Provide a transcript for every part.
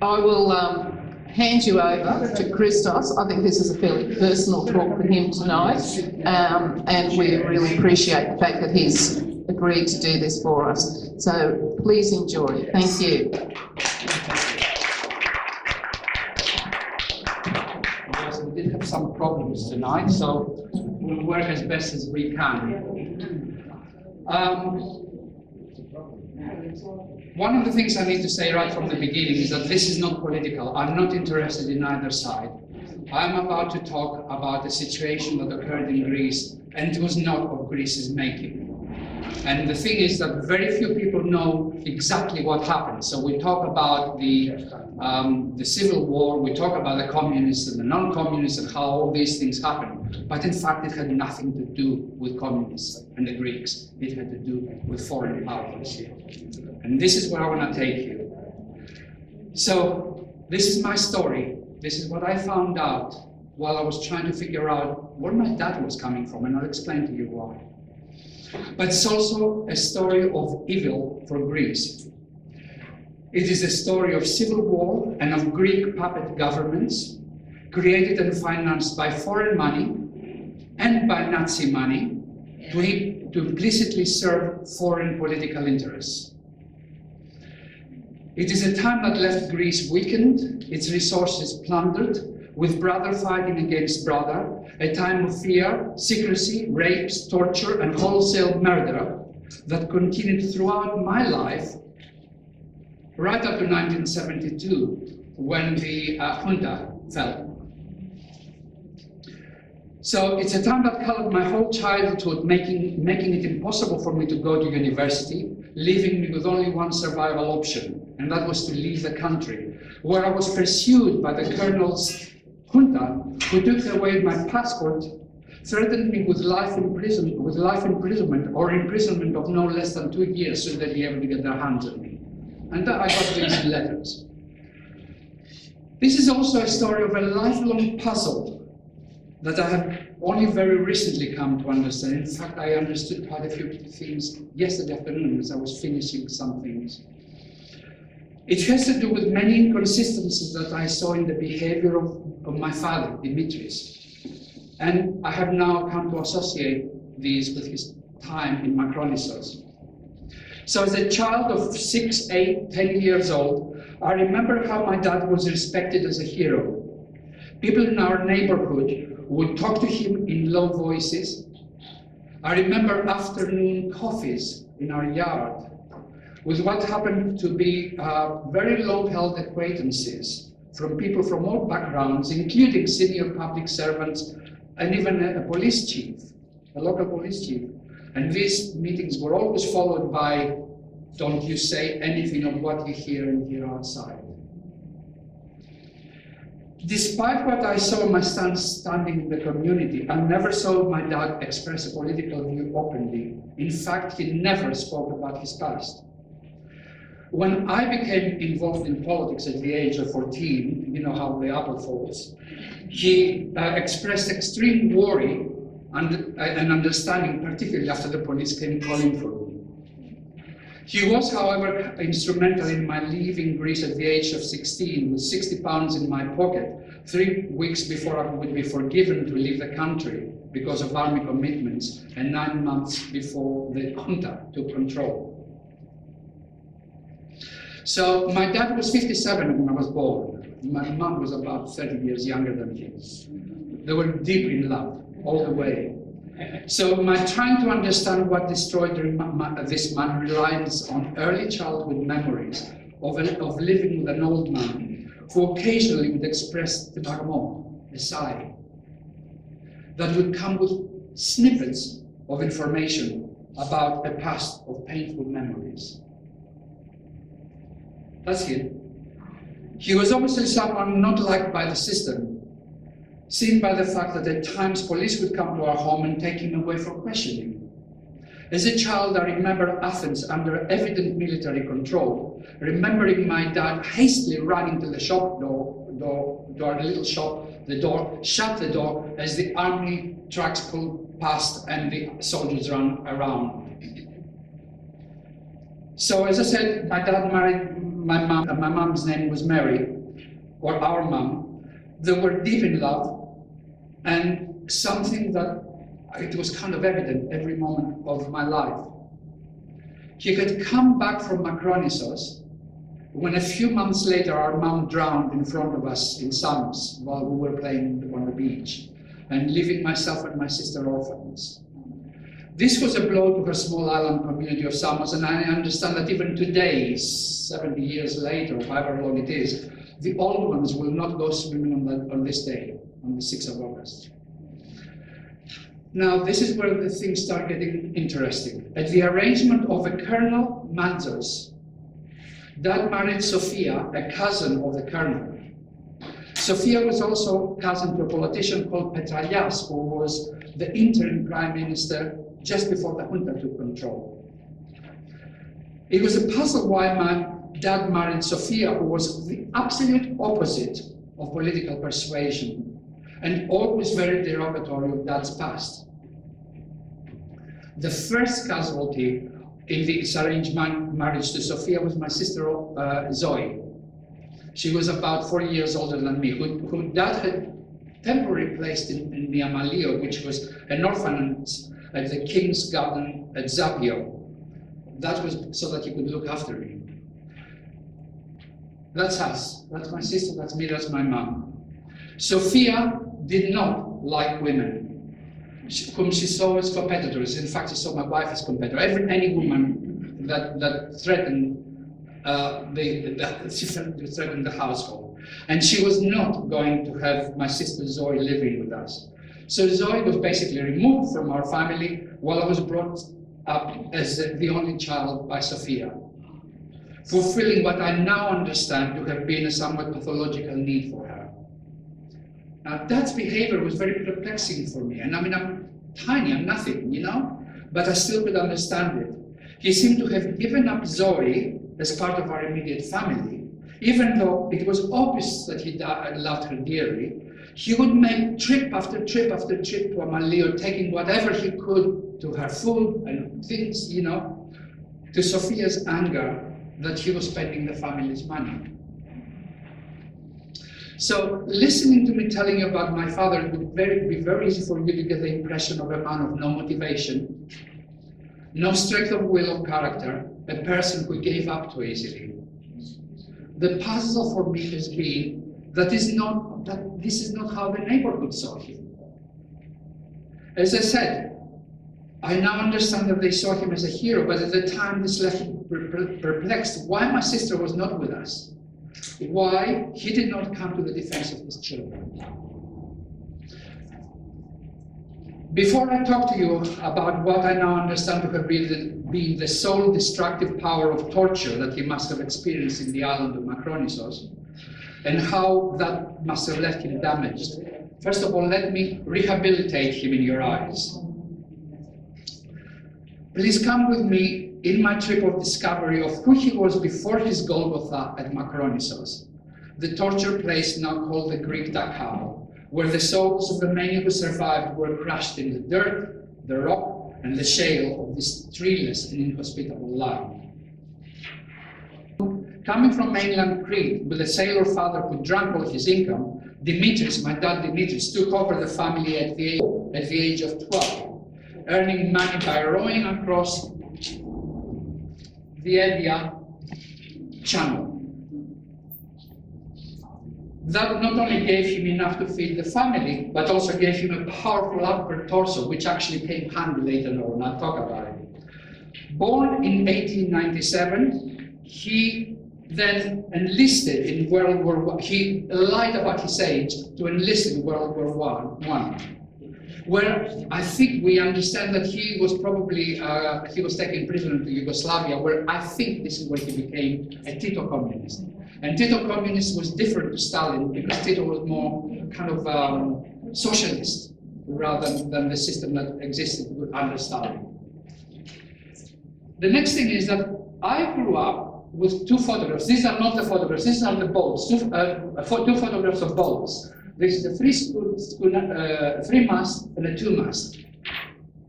I will hand you over to Christos. I think this is a fairly personal talk for him tonight, and we really appreciate the fact that he's agreed to do this for us. So please enjoy. Thank you. Yes, we did have some problems tonight, so we'll work as best as we can. One of the things I need to say right from the beginning is that this is not political. I'm not interested in either side. I'm about to talk about a situation that occurred in Greece, and it was not of Greece's making. And the thing is that very few people know exactly what happened. So we talk about the civil war, we talk about the communists and the non-communists and how all these things happened. But in fact, it had nothing to do with communists and the Greeks. It had to do with foreign powers. And this is where I want to take you. So this is my story. This is what I found out while I was trying to figure out where my dad was coming from, and I'll explain to you why. But it's also a story of evil for Greece. It is a story of civil war and of Greek puppet governments created and financed by foreign money and by Nazi money to implicitly serve foreign political interests. It is a time that left Greece weakened, its resources plundered, with brother fighting against brother, a time of fear, secrecy, rapes, torture, and wholesale murder that continued throughout my life, right up to 1972, when the junta fell. So it's a time that colored my whole childhood, making it impossible for me to go to university, leaving me with only one survival option, and that was to leave the country, where I was pursued by the colonel's junta, who took away my passport, threatened me with life imprisonment or imprisonment of no less than 2 years should they be able to get their hands on me. And I got these letters. This is also a story of a lifelong puzzle that I have only very recently come to understand. In fact, I understood quite a few things yesterday afternoon as I was finishing some things. It has to do with many inconsistencies that I saw in the behavior of my father, Dimitris. And I have now come to associate these with his time in Makronisos. So as a child of 6, 8, 10 years old, I remember how my dad was respected as a hero. People in our neighborhood would talk to him in low voices. I remember afternoon coffees in our yard with what happened to be very long-held acquaintances from people from all backgrounds, including senior public servants and even a police chief, a local police chief. And these meetings were always followed by, don't you say anything of what you hear and hear outside. Despite what I saw my son standing in the community, I never saw my dad express a political view openly. In fact, he never spoke about his past. When I became involved in politics at the age of 14, you know how the apple falls, he expressed extreme worry and understanding, particularly after the police came calling for me. He was, however, instrumental in my leaving Greece at the age of 16 with 60 pounds in my pocket, 3 weeks before I would be forgiven to leave the country because of army commitments, and 9 months before the junta took control. So my dad was 57 when I was born. My mom was about 30 years younger than him. They were deep in love all the way. So my trying to understand what destroyed this man relies on early childhood memories of living with an old man who occasionally would express the marmot, a sigh, that would come with snippets of information about a past of painful memories. That's him. He was obviously someone not liked by the system, seen by the fact that at times police would come to our home and take him away for questioning. As a child, I remember Athens under evident military control, remembering my dad hastily running to the shop door, the little shop, the door, shut the door as the army trucks pulled past and the soldiers ran around. So as I said, my dad married my mom, and my mom's name was Mary, or our mom. They were deep in love, and something that it was kind of evident every moment of my life. He had come back from Makronissos when a few months later our mom drowned in front of us in Samos while we were playing on the beach, and leaving myself and my sister orphans. This was a blow to her small island community of Samos, and I understand that even today, 70 years later, however long it is, the old ones will not go swimming on this day, on the 6th of August. Now, this is where the things start getting interesting. At the arrangement of a Colonel Manzos, Dad married Sophia, a cousin of the colonel. Sophia was also cousin to a politician called Petralias, who was the interim prime minister just before the junta took control. It was a puzzle why my dad married Sophia, who was the absolute opposite of political persuasion and always very derogatory of Dad's past. The first casualty in this arranged marriage to Sophia was my sister Zoe. She was about 4 years older than me, who Dad had temporarily placed in Miamalio, which was an orphanage at the King's Garden at Zapio. That was so that he could look after me. That's us. That's my sister, that's me, that's my mom. Sophia did not like women, whom she saw as competitors. In fact, she saw my wife as competitor. Any woman that threatened she threatened the household. And she was not going to have my sister Zoe living with us. So Zoe was basically removed from our family while I was brought up as the only child by Sophia, fulfilling what I now understand to have been a somewhat pathological need for her. Now, Dad's behavior was very perplexing for me. And I mean, I'm tiny, I'm nothing, you know, but I still could understand it. He seemed to have given up Zoe as part of our immediate family, even though it was obvious that he loved her dearly. He would make trip after trip after trip to Amalio, taking whatever he could to her food and things, you know, to Sophia's anger that he was spending the family's money. So listening to me telling you about my father, it would be very easy for you to get the impression of a man of no motivation, no strength of will or character, a person who gave up too easily. The puzzle for me has been that this is not how the neighborhood saw him. As I said, I now understand that they saw him as a hero, but at the time this left me perplexed. Why my sister was not with us? Why he did not come to the defense of his children? Before I talk to you about what I now understand to have been the sole destructive power of torture that he must have experienced in the island of Makronisos, and how that must have left him damaged, first of all, let me rehabilitate him in your eyes. Please come with me in my trip of discovery of who he was before his Golgotha at Makronissos, the torture place now called the Greek Dachau, where the souls of the many who survived were crushed in the dirt, the rock, and the shale of this treeless and inhospitable land. Coming from mainland Crete with a sailor father who drank all his income, Dimitris, my dad Dimitris, took over the family at the age of 12, earning money by rowing across the Edia Channel. That not only gave him enough to feed the family, but also gave him a powerful upper torso, which actually came handy later on. I'll talk about it. Born in 1897, he then enlisted in World War I. He lied about his age to enlist in World War I, where I think we understand that he was probably, he was taken prisoner to Yugoslavia, where I think this is where he became a Tito communist. And Tito communist was different to Stalin because Tito was more kind of socialist rather than the system that existed under Stalin. The next thing is that I grew up with two photographs. These are not the photographs, these are the boats, two photographs of boats. This is a three-mast and a two-mast.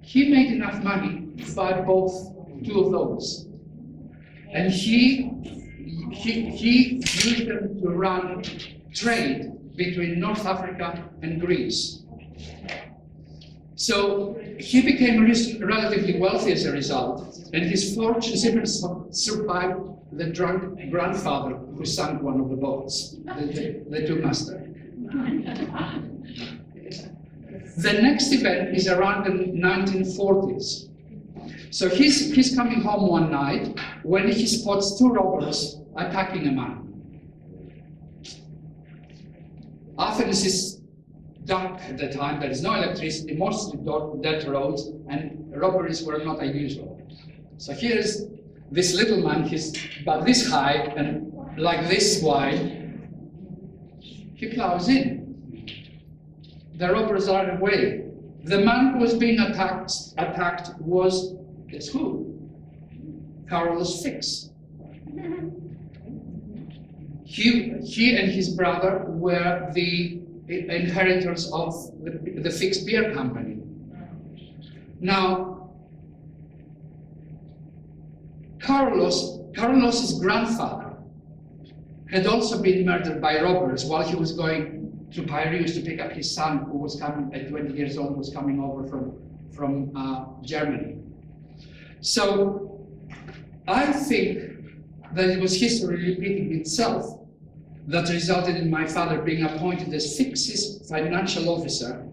He made enough money to buy two of those. And he used them to run trade between North Africa and Greece. So he became relatively wealthy as a result, and his fortunes even survived the drunk grandfather who sank one of the boats, the two-master. The next event is around the 1940s. So he's coming home one night when he spots two robbers attacking a man. Athens is dark at the time, there is no electricity, mostly dirt roads, and robberies were not unusual. So here's this little man, he's about this high and like this wide. He plows in. The robbers are away. The man who was being attacked was, guess who? Carolus Fix. He and his brother were the inheritors of the Fix Beer Company. Now, Carolos's grandfather had also been murdered by robbers while he was going to Piraeus to pick up his son, who was coming at 20 years old, was coming over from Germany. So I think that it was history repeating itself that resulted in my father being appointed as Fix's financial officer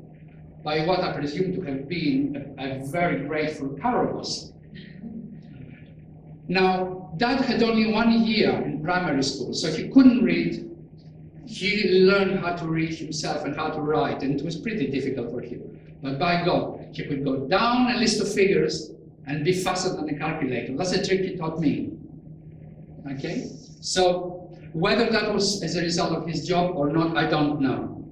by what I presume to have been a very grateful Carolus. Now, Dad had only 1 year in primary school, so he couldn't read. He learned how to read himself and how to write, and it was pretty difficult for him. But by God, he could go down a list of figures and be faster than a calculator. That's a trick he taught me. Okay? So, whether that was as a result of his job or not, I don't know.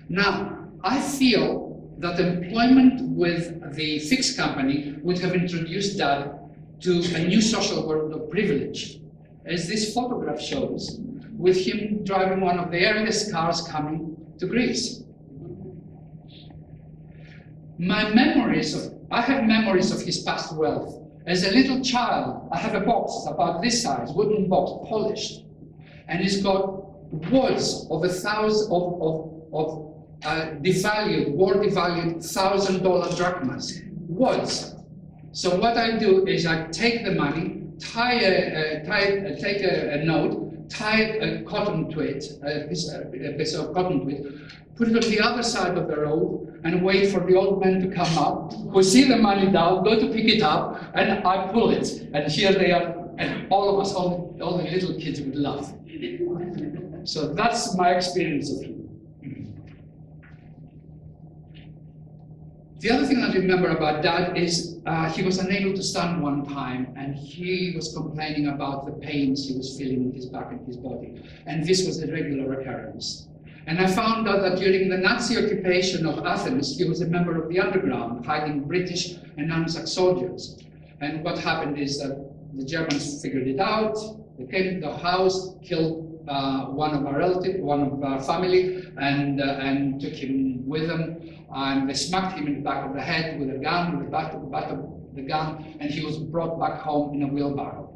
Now, I feel that employment with the Fix Company would have introduced Dad to a new social world of privilege, as this photograph shows, with him driving one of the earliest cars coming to Greece. I have memories of his past wealth. As a little child, I have a box about this size, wooden box, polished, and it's got wads of war-devalued $1,000 drachmas, wads. So what I do is I take the money, take a note, tie a cotton to it, a piece of cotton to it, put it on the other side of the road, and wait for the old man to come up, who see the money down, go to pick it up, and I pull it, and here they are, and all of us, all the little kids would laugh. So that's my experience of him. The other thing I remember about Dad is he was unable to stand one time, and he was complaining about the pains he was feeling in his back and his body. And this was a regular occurrence. And I found out that during the Nazi occupation of Athens, he was a member of the underground, hiding British and Anzac soldiers. And what happened is that the Germans figured it out. They came to the house, killed one of our relatives, one of our family, and took him with them. And they smacked him in the back of the head with a gun, with the back of the gun, and he was brought back home in a wheelbarrow.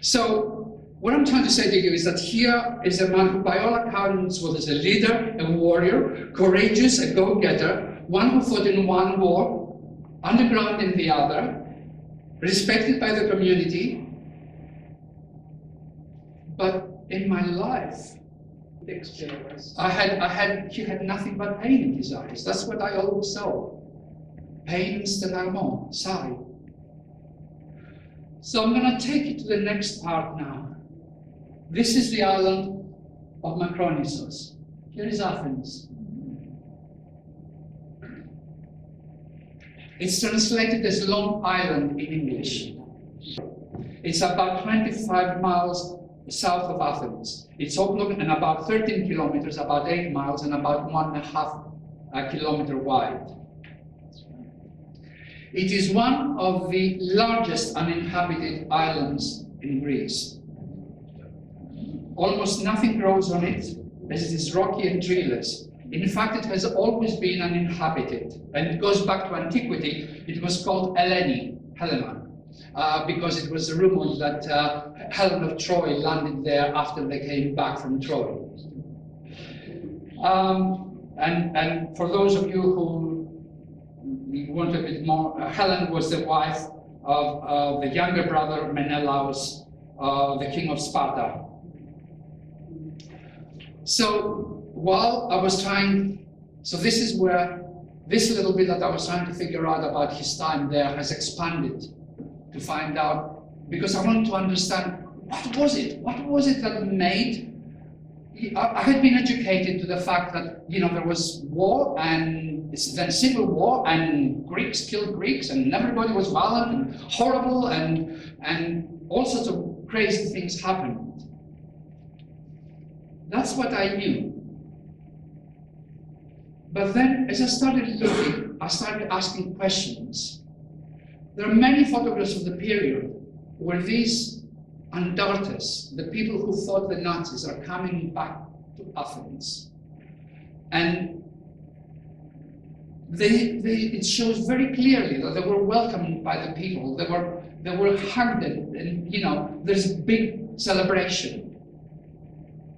So what I'm trying to say to you is that here is a man who, by all accounts, was a leader, a warrior, courageous, a go-getter, one who fought in one war, underground in the other, respected by the community. But in my life, he had nothing but pain in his eyes. That's what I always saw. Pain stenarmon, sigh. So I'm going to take you to the next part now. This is the island of Makronissos. Here is Athens. It's translated as Long Island in English. It's about 25 miles south of Athens. It's oblong and about 13 kilometers, about 8 miles, and about 1.5 kilometer wide. It is one of the largest uninhabited islands in Greece. Almost nothing grows on it, as it is rocky and treeless. In fact, it has always been uninhabited, and it goes back to antiquity. It was called Helena, because it was rumored that Helen of Troy landed there after they came back from Troy. And for those of you who want a bit more, Helen was the wife of the younger brother Menelaus, the king of Sparta. So while I was this is where this little bit that I was trying to figure out about his time there has expanded to find out, because I wanted to understand what was it that made. I had been educated to the fact that there was war and then civil war and Greeks killed Greeks and everybody was violent and horrible and all sorts of crazy things happened. That's what I knew. But then as I started looking, I started asking questions. There are many photographs of the period where these Andartes, the people who fought the Nazis, are coming back to Athens. And it shows very clearly that they were welcomed by the people. They were hugged and there's a big celebration.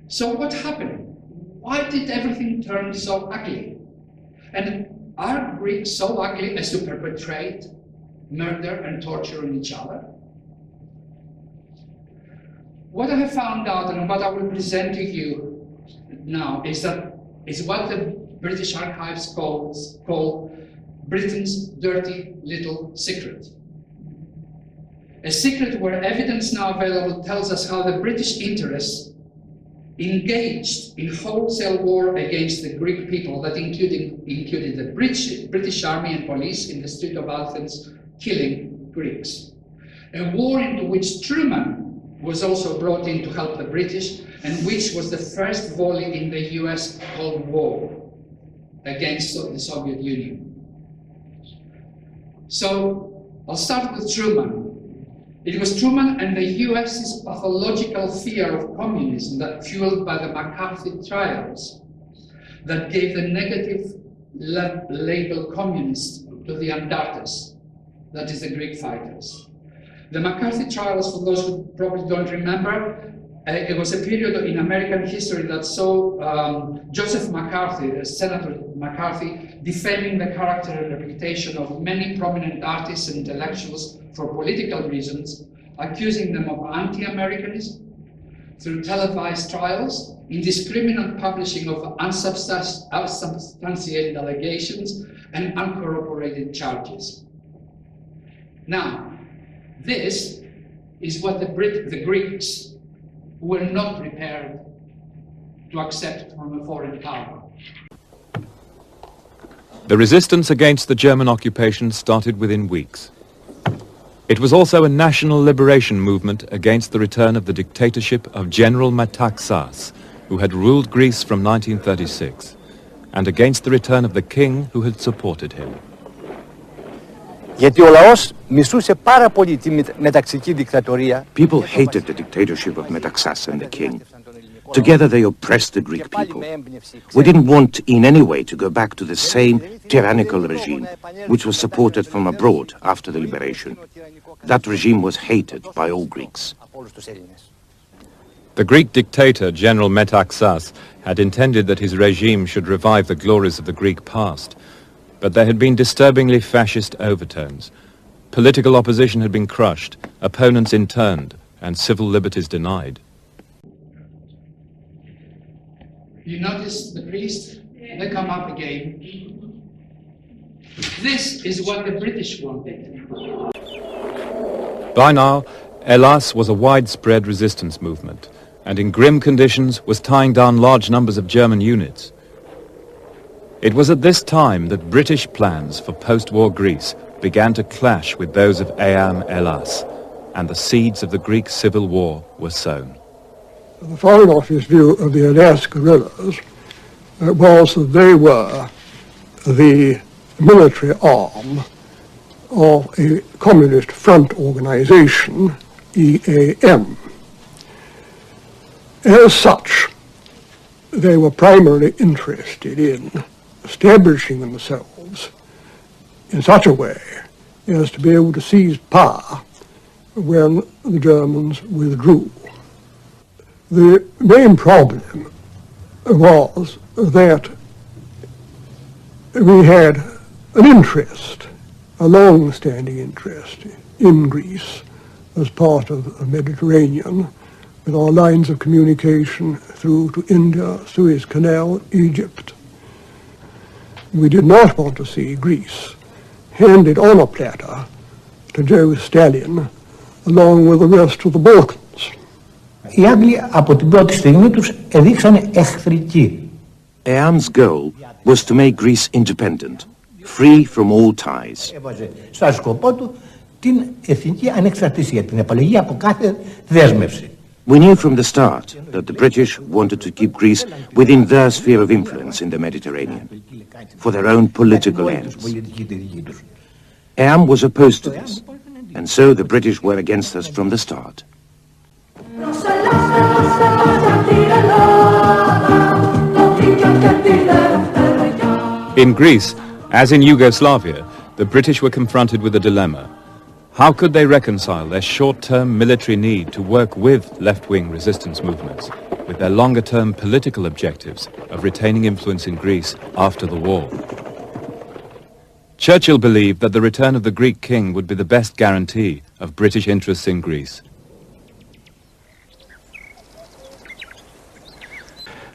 So what happened? Why did everything turn so ugly? And are Greeks so ugly as to perpetrate murder and torture on each other? What I have found out and what I will present to you now is what the British Archives call Britain's dirty little secret. A secret where evidence now available tells us how the British interests engaged in wholesale war against the Greek people that included the British army and police in the street of Athens, killing Greeks. A war into which Truman was also brought in to help the British, and which was the first volley in the US Cold War against the Soviet Union. So I'll start with Truman. It was Truman and the US's pathological fear of communism that fueled by the McCarthy trials that gave the negative label communist to the Andartes, that is the Greek fighters. The McCarthy trials, for those who probably don't remember, It was a period in American history that saw Joseph McCarthy, Senator McCarthy, defending the character and reputation of many prominent artists and intellectuals for political reasons, accusing them of anti-Americanism through televised trials, indiscriminate publishing of unsubstantiated allegations and uncorroborated charges. Now, this is what the Greeks were not prepared to accept from a foreign power. The resistance against the German occupation started within weeks. It was also a national liberation movement against the return of the dictatorship of General Metaxas, who had ruled Greece from 1936, and against the return of the king who had supported him. Γιατί ο λαός μισούσε πάρα πολύ τη μεταξική δικτατορία. People hated the dictatorship of Metaxas and the king. Together they oppressed the Greek people. We didn't want in any way to go back to the same tyrannical regime, which was supported from abroad after the liberation. That regime was hated by all Greeks. The Greek dictator, General Metaxas, had intended that his regime should revive the glories of the Greek past. But there had been disturbingly fascist overtones. Political opposition had been crushed, opponents interned, and civil liberties denied. You notice the priests, they come up again. This is what the British wanted. By now, Hellas was a widespread resistance movement, and in grim conditions was tying down large numbers of German units. It was at this time that British plans for post-war Greece began to clash with those of Eam Hellas, and the seeds of the Greek Civil War were sown. The Foreign Office view of the Hellas guerrillas was that they were the military arm of a communist front organization, EAM. As such, they were primarily interested in establishing themselves in such a way as to be able to seize power when the Germans withdrew. The main problem was that we had an interest, a long-standing interest in Greece as part of the Mediterranean, with our lines of communication through to India, Suez Canal, Egypt. We did not want to see Greece handed on a platter to Joe Stalin along with the rest of the Balkans. Οι Άγγλοι από την πρώτη στιγμή τους εδείξανε εχθρική. Eam's goal was to make Greece independent, free from all ties. Έβαζε σαν σκοπό του την εθνική ανεξαρτησία, την απαλλαγή από κάθε δέσμευση. We knew from the start that the British wanted to keep Greece within their sphere of influence in the Mediterranean, for their own political ends. Eam was opposed to this, and so the British were against us from the start. In Greece, as in Yugoslavia, the British were confronted with a dilemma. How could they reconcile their short-term military need to work with left-wing resistance movements with their longer-term political objectives of retaining influence in Greece after the war? Churchill believed that the return of the Greek king would be the best guarantee of British interests in Greece.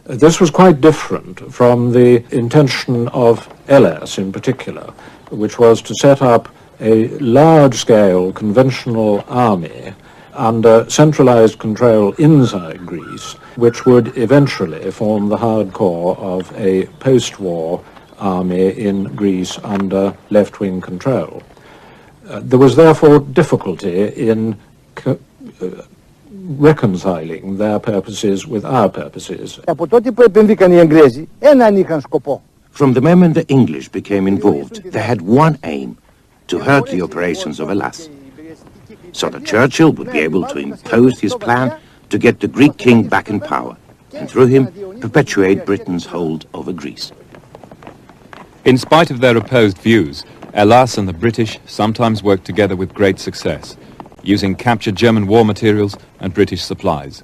This was quite different from the intention of Hellas in particular, which was to set up a large-scale conventional army under centralized control inside Greece, which would eventually form the hardcore of a post-war army in Greece under left-wing control. There was therefore difficulty in reconciling their purposes with our purposes. Από τότε που επέμβηκαν οι Εγγλέζοι, έναν είχαν σκοπό. From the moment the English became involved, they had one aim: to hurt the operations of Hellas, so that Churchill would be able to impose his plan to get the Greek king back in power, and through him perpetuate Britain's hold over Greece. In spite of their opposed views, Hellas and the British sometimes worked together with great success, using captured German war materials and British supplies.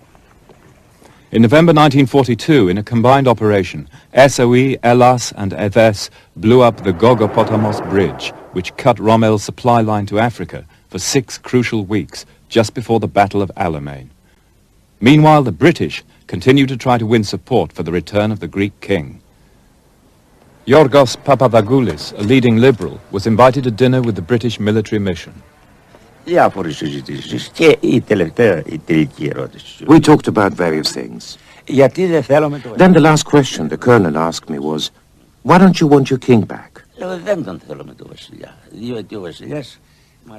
In November 1942, in a combined operation, SOE, Hellas and Athens blew up the Gogopotamos Bridge, which cut Rommel's supply line to Africa for 6 crucial weeks just before the Battle of Alamein. Meanwhile, the British continued to try to win support for the return of the Greek king. Yorgos Papadagoulis, a leading liberal, was invited to dinner with the British military mission. We talked about various things. Then the last question the colonel asked me was, why don't you want your king back?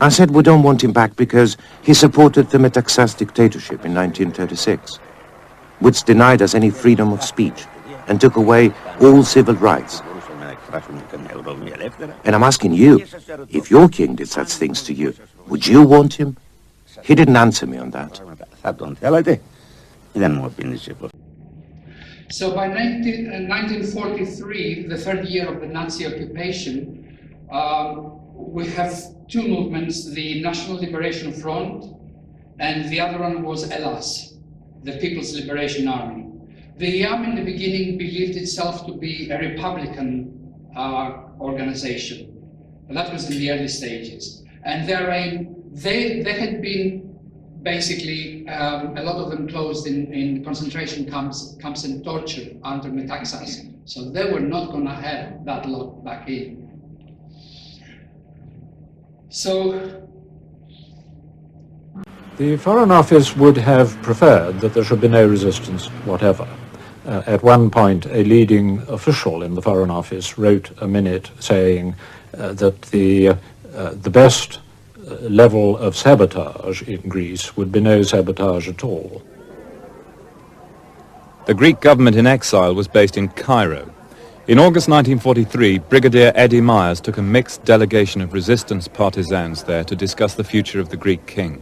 I said we don't want him back because he supported the Metaxas dictatorship in 1936, which denied us any freedom of speech and took away all civil rights. And I'm asking you, if your king did such things to you, would you want him? He didn't answer me on that. So by 1943, the third year of the Nazi occupation, we have 2 movements, the National Liberation Front, and the other one was Hellas, the People's Liberation Army. The YAM in the beginning believed itself to be a Republican organization. That was in the early stages. And their aim, they had been basically, a lot of them closed in concentration camps and tortured under Metaxas. So they were not going to have that lot back in. So the Foreign Office would have preferred that there should be no resistance whatever. At one point, a leading official in the Foreign Office wrote a minute saying that the best level of sabotage in Greece would be no sabotage at all. The Greek government in exile was based in Cairo. In August 1943, Brigadier Eddie Myers took a mixed delegation of resistance partisans there to discuss the future of the Greek king.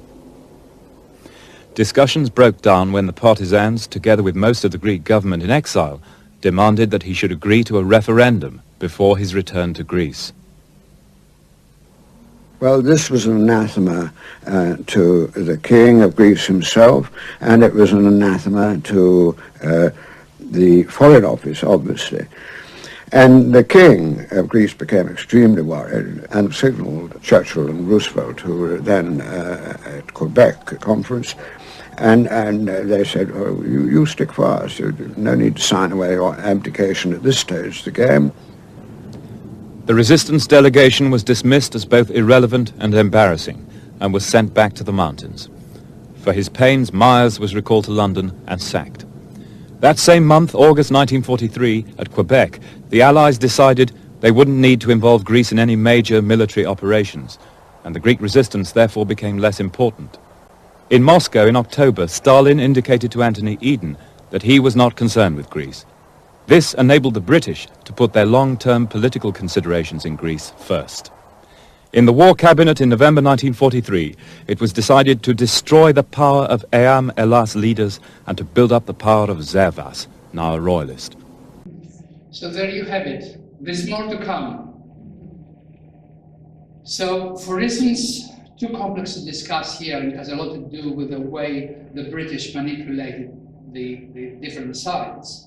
Discussions broke down when the partisans, together with most of the Greek government in exile, demanded that he should agree to a referendum before his return to Greece. Well, this was an anathema to the king of Greece himself, and it was an anathema to the Foreign Office, obviously. And the king of Greece became extremely worried and signaled Churchill and Roosevelt, who were then at Quebec conference, and they said, oh, you stick fast, no need to sign away your abdication at this stage of the game. The resistance delegation was dismissed as both irrelevant and embarrassing and was sent back to the mountains. For his pains, Myers was recalled to London and sacked. That same month, August 1943, at Quebec, the Allies decided they wouldn't need to involve Greece in any major military operations, and the Greek resistance therefore became less important. In Moscow in October, Stalin indicated to Anthony Eden that he was not concerned with Greece. This enabled the British to put their long-term political considerations in Greece first. In the War Cabinet in November 1943, it was decided to destroy the power of EAM Hellas leaders and to build up the power of Zervas, now a royalist. So there you have it. There's more to come. So for reasons too complex to discuss here, it has a lot to do with the way the British manipulated the different sides.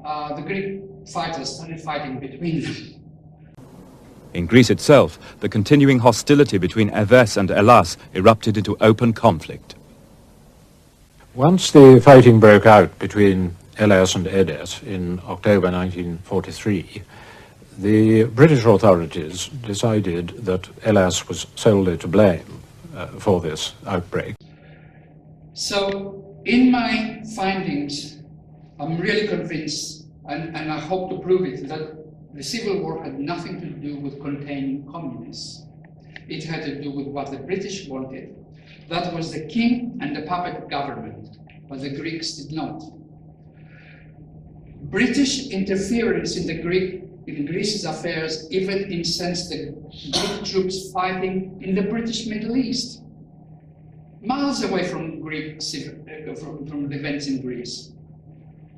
The Greek fighters started fighting between them. In Greece itself, the continuing hostility between Athens and Hellas erupted into open conflict. Once the fighting broke out between Hellas and Athens in October 1943, the British authorities decided that Hellas was solely to blame for this outbreak. So in my findings, I'm really convinced, and I hope to prove it, that the Civil War had nothing to do with containing communists. It had to do with what the British wanted. That was the king and the puppet government, but the Greeks did not. British interference in Greece's affairs even incensed the Greek troops fighting in the British Middle East, miles away from from the events in Greece.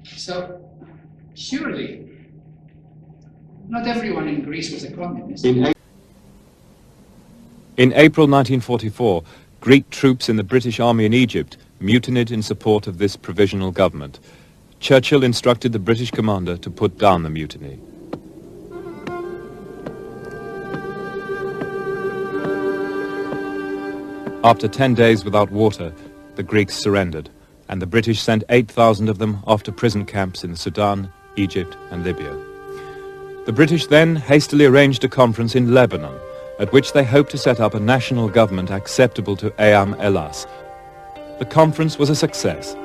So surely not everyone in Greece was a communist. In April 1944, Greek troops in the British army in Egypt mutinied in support of this provisional government. Churchill instructed the British commander to put down the mutiny. After 10 days without water, the Greeks surrendered, and the British sent 8,000 of them off to prison camps in Sudan, Egypt and Libya. The British then hastily arranged a conference in Lebanon, at which they hoped to set up a national government acceptable to Eam Elas. The conference was a success.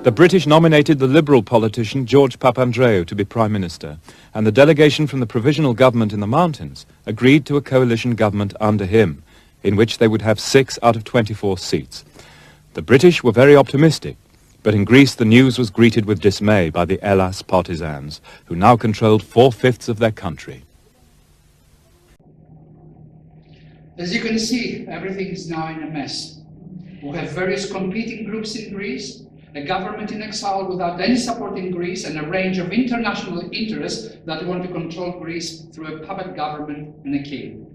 The British nominated the Liberal politician George Papandreou to be Prime Minister, and the delegation from the provisional government in the mountains agreed to a coalition government under him, in which they would have 6 out of 24 seats. The British were very optimistic, but in Greece the news was greeted with dismay by the Elas partisans, who now controlled 4/5 of their country. As you can see, everything is now in a mess. We have various competing groups in Greece, a government in exile without any support in Greece, and a range of international interests that want to control Greece through a puppet government and a king.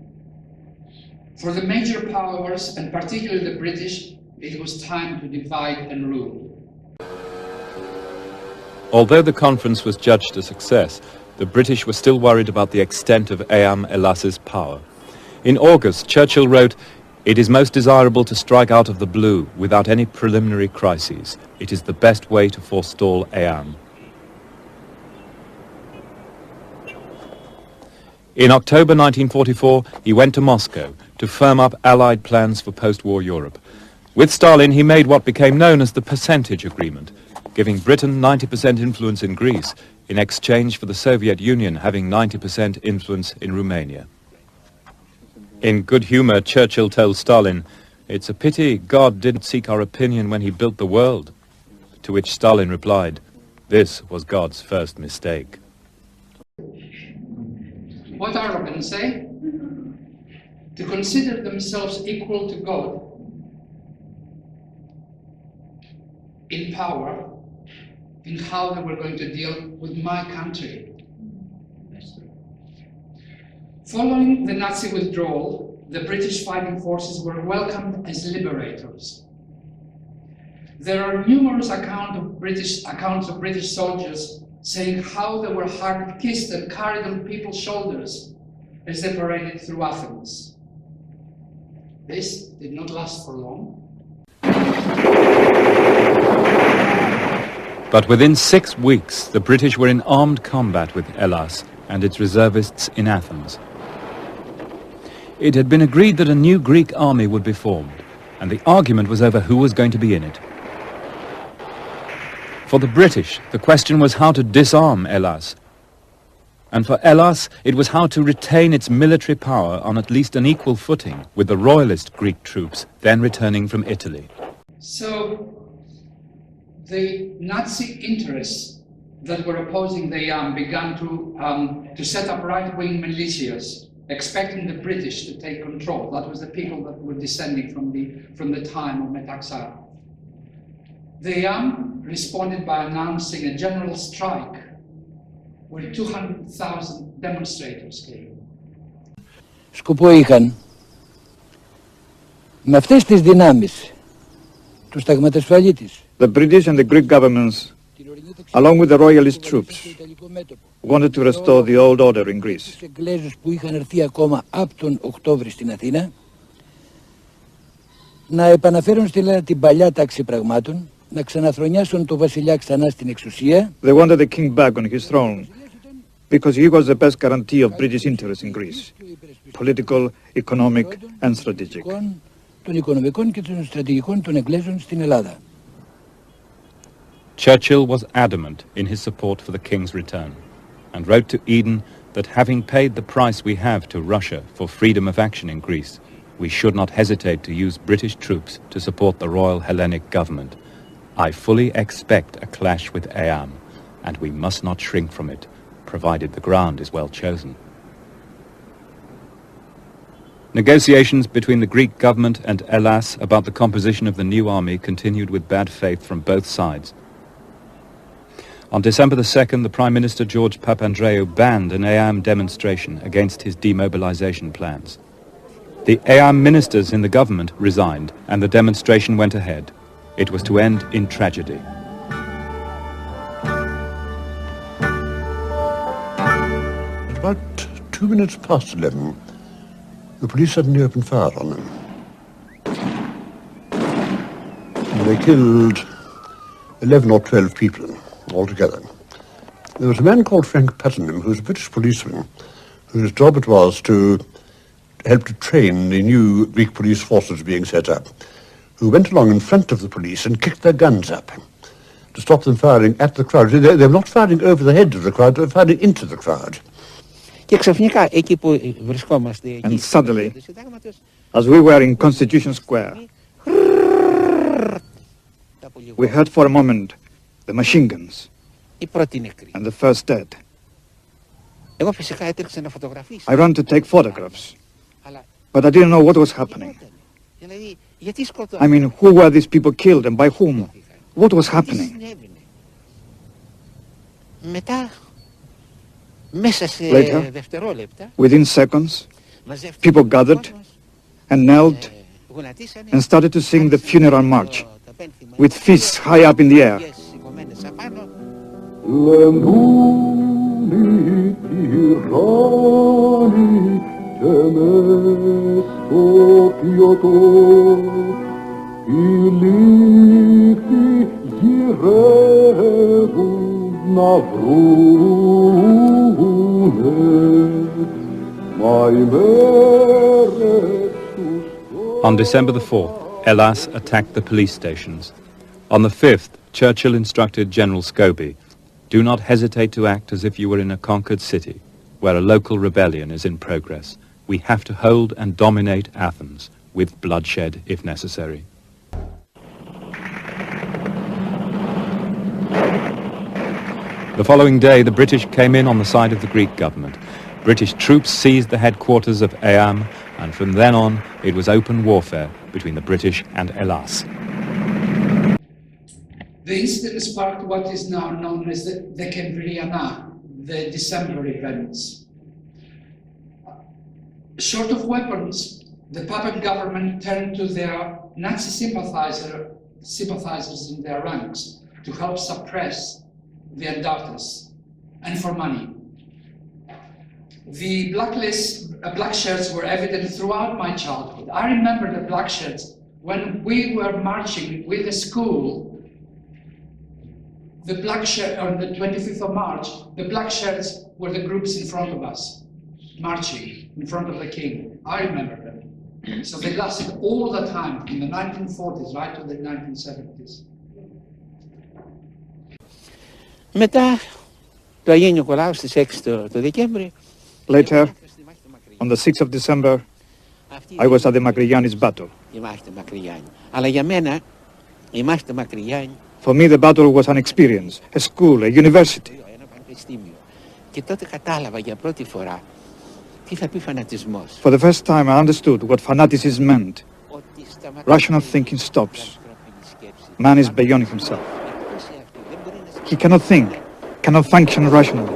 For the major powers, and particularly the British, it was time to divide and rule. Although the conference was judged a success, the British were still worried about the extent of Eam Elas's power. In August, Churchill wrote, "It is most desirable to strike out of the blue without any preliminary crises. It is the best way to forestall Eam." In October 1944, he went to Moscow to firm up Allied plans for post-war Europe. With Stalin, he made what became known as the Percentage Agreement, giving Britain 90% influence in Greece in exchange for the Soviet Union having 90% influence in Romania. In good humor, Churchill told Stalin, "It's a pity God didn't seek our opinion when he built the world." To which Stalin replied, "This was God's first mistake." What arrogance, eh? To consider themselves equal to God in power, in how they were going to deal with my country. Following the Nazi withdrawal, the British fighting forces were welcomed as liberators. There are numerous accounts of British soldiers saying how they were hard-kissed and carried on people's shoulders as they paraded through Athens. This did not last for long. But within 6 weeks, the British were in armed combat with Elas and its reservists in Athens. It had been agreed that a new Greek army would be formed, and the argument was over who was going to be in it. For the British, the question was how to disarm Elas. And for Elas, it was how to retain its military power on at least an equal footing with the royalist Greek troops then returning from Italy. So, the Nazi interests that were opposing the Eam began to set up right-wing militias, expecting the British to take control. That was the people that were descending from the time of Metaxar. The Eam responded by announcing a general strike where 200,000 demonstrators came. Σκοπό είχαν με αυτές τις δυνάμεις του σταγματασφαλίτης. The British and the Greek governments, along with the royalist troops, wanted to restore the old order in Greece. Τους Εγγλέζους που είχαν έρθει ακόμα από τον Οκτώβρη στην Αθήνα να επαναφέρουν την παλιά τάξη πραγμάτων, να ξαναθρονιάσουν το βασιλιά ξανά στην εξουσία. They wanted the king back on his throne because he was the best guarantee of British interest in Greece, political, economic and strategic. Των οικονομικών και των στρατηγικών των Εγγλέζων στην Ελλάδα. Churchill was adamant in his support for the king's return and wrote to Eden that having paid the price we have to Russia for freedom of action in Greece, we should not hesitate to use British troops to support the Royal Hellenic government. I fully expect a clash with Eam, and we must not shrink from it, provided the ground is well chosen. Negotiations between the Greek government and Elas about the composition of the new army continued with bad faith from both sides. On December the 2nd, the Prime Minister George Papandreou banned an Eam demonstration against his demobilization plans. The EAM ministers in the government resigned, and the demonstration went ahead. It was to end in tragedy. At about 2 minutes past 11, the police suddenly opened fire on them. And they killed 11 or 12 people altogether. There was a man called Frank Puttenham, who was a British policeman, whose job it was to help to train the new Greek police forces being set up, who went along in front of the police and kicked their guns up to stop them firing at the crowd. They were not firing over the heads of the crowd, they were firing into the crowd. And suddenly, as we were in Constitution Square, we heard for a moment the machine guns and the first dead. I ran to take photographs, but I didn't know what was happening. I mean, who were these people killed and by whom? What was happening? Later, within seconds, people gathered and knelt and started to sing the funeral march with fists high up in the air. On December the 4th, Hellas attacked the police stations. On the 5th, Churchill instructed General Scobie, "Do not hesitate to act as if you were in a conquered city, where a local rebellion is in progress. We have to hold and dominate Athens, with bloodshed if necessary." The following day, the British came in on the side of the Greek government. British troops seized the headquarters of EAM, and from then on, it was open warfare between the British and Hellas. The incident sparked what is now known as the Decembriana, the December events. Short of weapons, the puppet government turned to their Nazi sympathizers in their ranks to help suppress their daughters, and for money. The black shirts were evident throughout my childhood. I remember the black shirts when we were marching with the school. The black shirt on the 25th of March, the black shirts were the groups in front of us, marching in front of the king. I remember them. So they lasted all the time, from the 1940s right to the 1970s. Μετά το Αγίου Νικολάου στις 6 το Δεκέμβρη. Later, on the 6th of December, I was at the Makrigiannis battle. Η μάχη του Μακρυγιάννη. Αλλά για μένα η μάχη του Μακρυγιάννη. For me, the battle was an experience, a school, a university. Ένα πανεπιστήμιο. Και τότε κατάλαβα για πρώτη φορά τι θα πει φανατισμός. For the first time, I understood what fanaticism meant. Rational thinking stops. Man is beyond himself. He cannot think, cannot function rationally.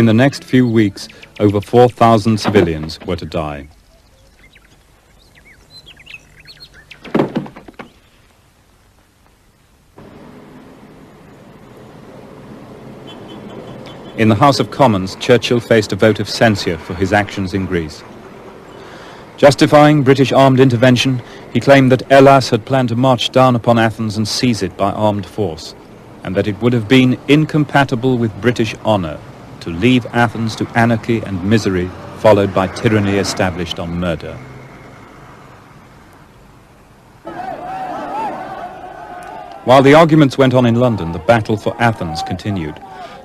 In the next few weeks, over 4,000 civilians were to die. In the House of Commons, Churchill faced a vote of censure for his actions in Greece. Justifying British armed intervention, he claimed that Hellas had planned to march down upon Athens and seize it by armed force, and that it would have been incompatible with British honour to leave Athens to anarchy and misery, followed by tyranny established on murder. While the arguments went on in London, the battle for Athens continued.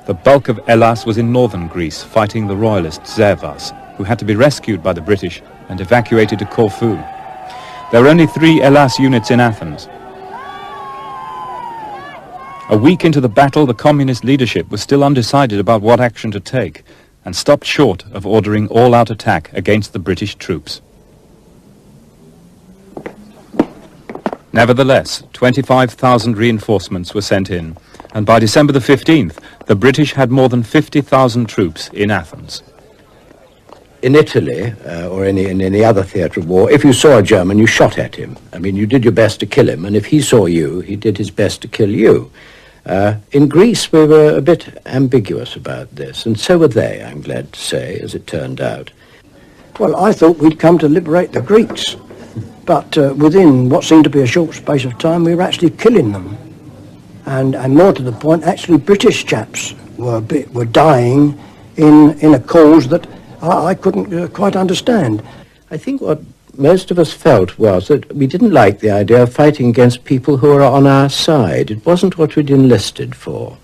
The bulk of Hellas was in northern Greece, fighting the royalist Zervas, who had to be rescued by the British and evacuated to Corfu. There were only 3 Hellas units in Athens. A week into the battle, the communist leadership was still undecided about what action to take, and stopped short of ordering all-out attack against the British troops. Nevertheless, 25,000 reinforcements were sent in, and by December the 15th, the British had more than 50,000 troops in Athens. In Italy, or in any other theatre of war, if you saw a German, you shot at him. I mean, you did your best to kill him, and if he saw you, he did his best to kill you. In Greece, we were a bit ambiguous about this, and so were they, I'm glad to say, as it turned out. Well, I thought we'd come to liberate the Greeks, but within what seemed to be a short space of time, we were actually killing them. And more to the point, actually British chaps were dying in a cause that I couldn't quite understand. I think what most of us felt was that we didn't like the idea of fighting against people who were on our side. It wasn't what we'd enlisted for.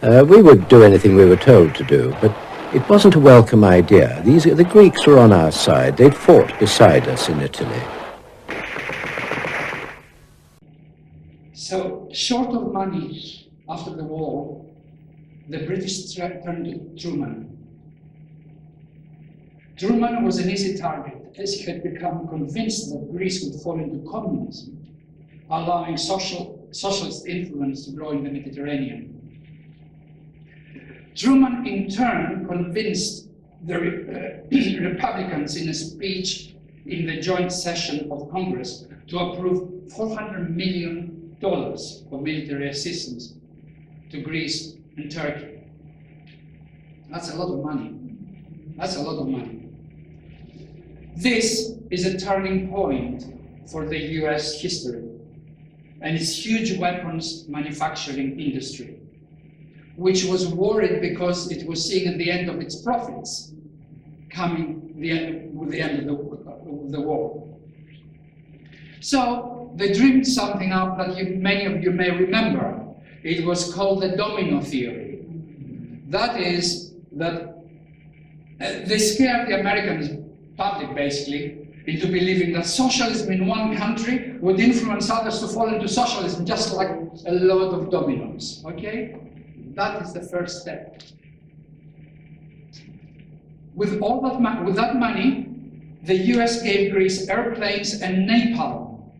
We would do anything we were told to do, but it wasn't a welcome idea. The Greeks were on our side. They'd fought beside us in Italy. So, short of money after the war, the British turned to Truman. Truman was an easy target, as he had become convinced that Greece would fall into communism, allowing socialist influence to grow in the Mediterranean. Truman, in turn, convinced the Republicans in a speech in the joint session of Congress to approve $400 million of military assistance to Greece and Turkey. That's a lot of money. That's a lot of money. This is a turning point for the US history and its huge weapons manufacturing industry, which was worried because it was seeing at the end of its profits coming with the end of the war. So they dreamed something up that many of you may remember. It was called the domino theory. That is that they scared the American public basically into believing that socialism in one country would influence others to fall into socialism, just like a load of dominoes, okay? That is the first step. With that money, the US gave Greece airplanes and napalm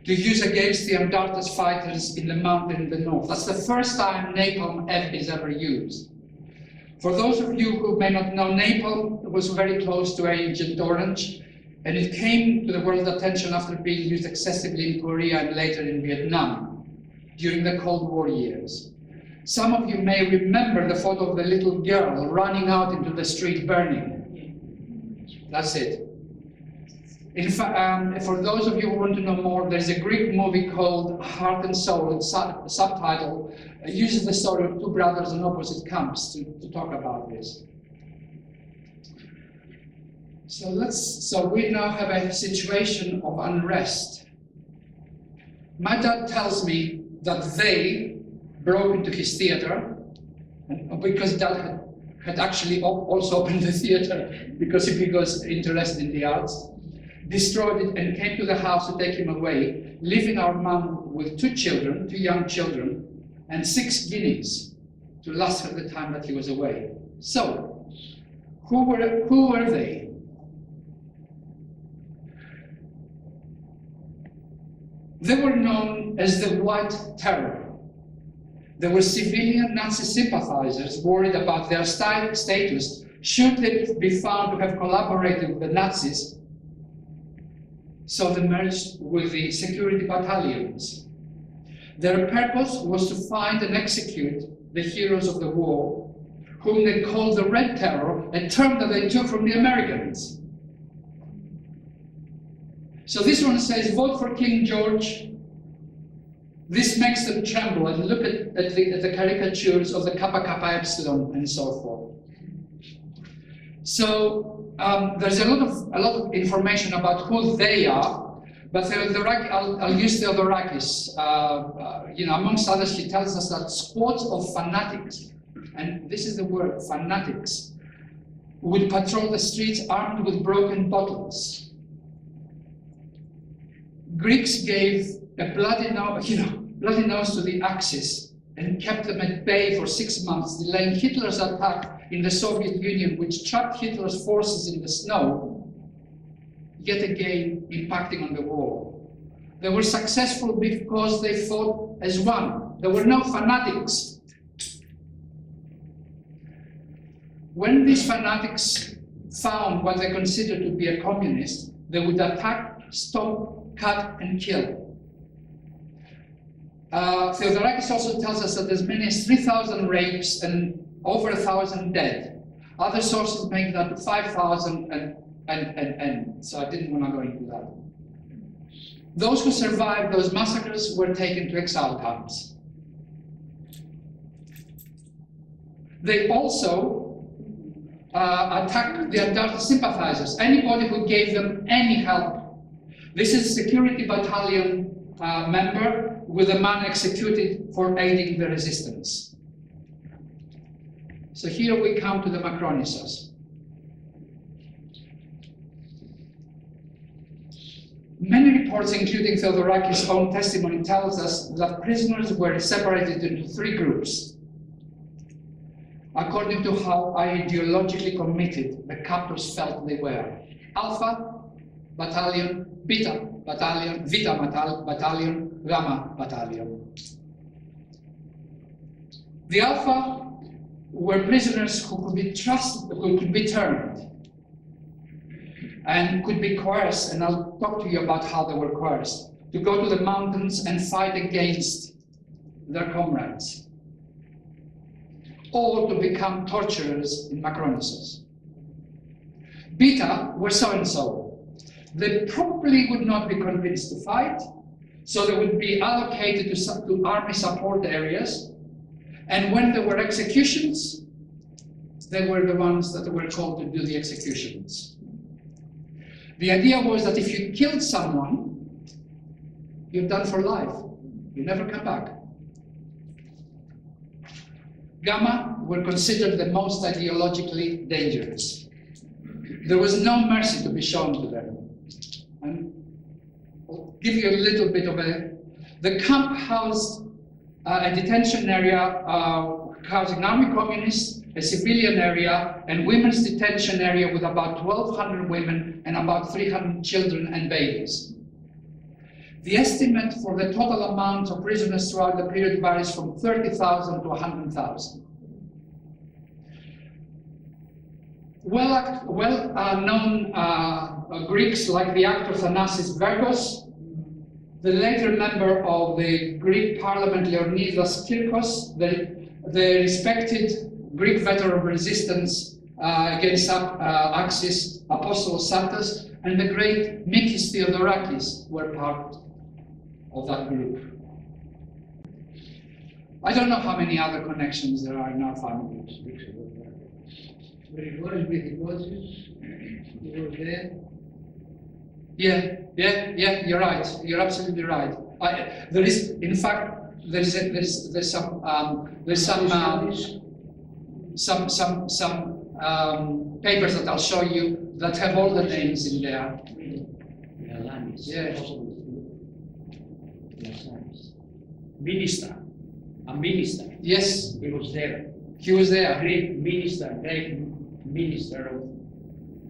to use against the Antarctic fighters in the mountain in the north. That's the first time napalm is ever used. For those of you who may not know, napalm was very close to Agent Orange, and it came to the world's attention after being used excessively in Korea and later in Vietnam during the Cold War years. Some of you may remember the photo of the little girl running out into the street burning. That's it. In fact, for those of you who want to know more, there's a Greek movie called Heart and Soul, and subtitle uses the story of two brothers in opposite camps to talk about this. So we now have a situation of unrest. My dad tells me that they broke into his theater, because Dad had actually also opened the theater because he was interested in the arts, destroyed it and came to the house to take him away, leaving our mom with two young children, and 6 guineas to last her the time that he was away. So, who were they? They were known as the White Terror. They were civilian Nazi sympathizers worried about their status should they be found to have collaborated with the Nazis. So they merged with the security battalions. Their purpose was to find and execute the heroes of the war, whom they called the Red Terror, a term that they took from the Americans. So this one says, vote for King George. This makes them tremble, and look at the caricatures of the Kappa Kappa Epsilon and so forth. So there's a lot of information about who they are, but I'll use Theodorakis. Amongst others, he tells us that squads of fanatics, and this is the word, fanatics, would patrol the streets armed with broken bottles. Greeks gave a bloody bloody nose to the Axis and kept them at bay for 6 months, delaying Hitler's attack in the Soviet Union, which trapped Hitler's forces in the snow, yet again impacting on the war. They were successful because they fought as one. There were no fanatics. When these fanatics found what they considered to be a communist, they would attack, stop, cut, and kill. Theodorakis also tells us that as many as 3,000 rapes and over 1,000 dead. Other sources make that 5,000 and so I didn't want to go into that. Those who survived those massacres were taken to exile camps. They also attacked the Antarctic sympathizers, anybody who gave them any help. This is a security battalion member with a man executed for aiding the resistance. So here we come to the Makronissos. Many reports, including Theodorakis' own testimony, tells us that prisoners were separated into 3 groups, according to how ideologically committed the captors felt they were. Alpha battalion, beta battalion, Vita battalion, Gamma battalion. The Alpha were prisoners who could be trusted, who could be turned, and could be coerced, and I'll talk to you about how they were coerced, to go to the mountains and fight against their comrades, or to become torturers in Makronisos. Beta were so-and-so. They probably would not be convinced to fight, so they would be allocated to army support areas, and when there were executions, they were the ones that were called to do the executions. The idea was that if you killed someone, you're done for life. You never come back. Gamma were considered the most ideologically dangerous. There was no mercy to be shown to them. And I'll give you a little bit of the camp housed a detention area housing army communists, a civilian area, and women's detention area with about 1,200 women and about 300 children and babies. The estimate for the total amount of prisoners throughout the period varies from 30,000 to 100,000. Well-known Greeks like the actor Yiannis Ritsos, the later member of the Greek parliament Leonidas Kirkos, the respected Greek veteran of resistance against Axis, Apostolos Santos, and the great Mikis Theodorakis were part of that group. I don't know how many other connections there are in our family. Yeah, you're right. You're absolutely right. There is, in fact, there's some papers that I'll show you that have all the names in there. Yeah. Minister, a minister. Yes. He was there. He was there. Great minister of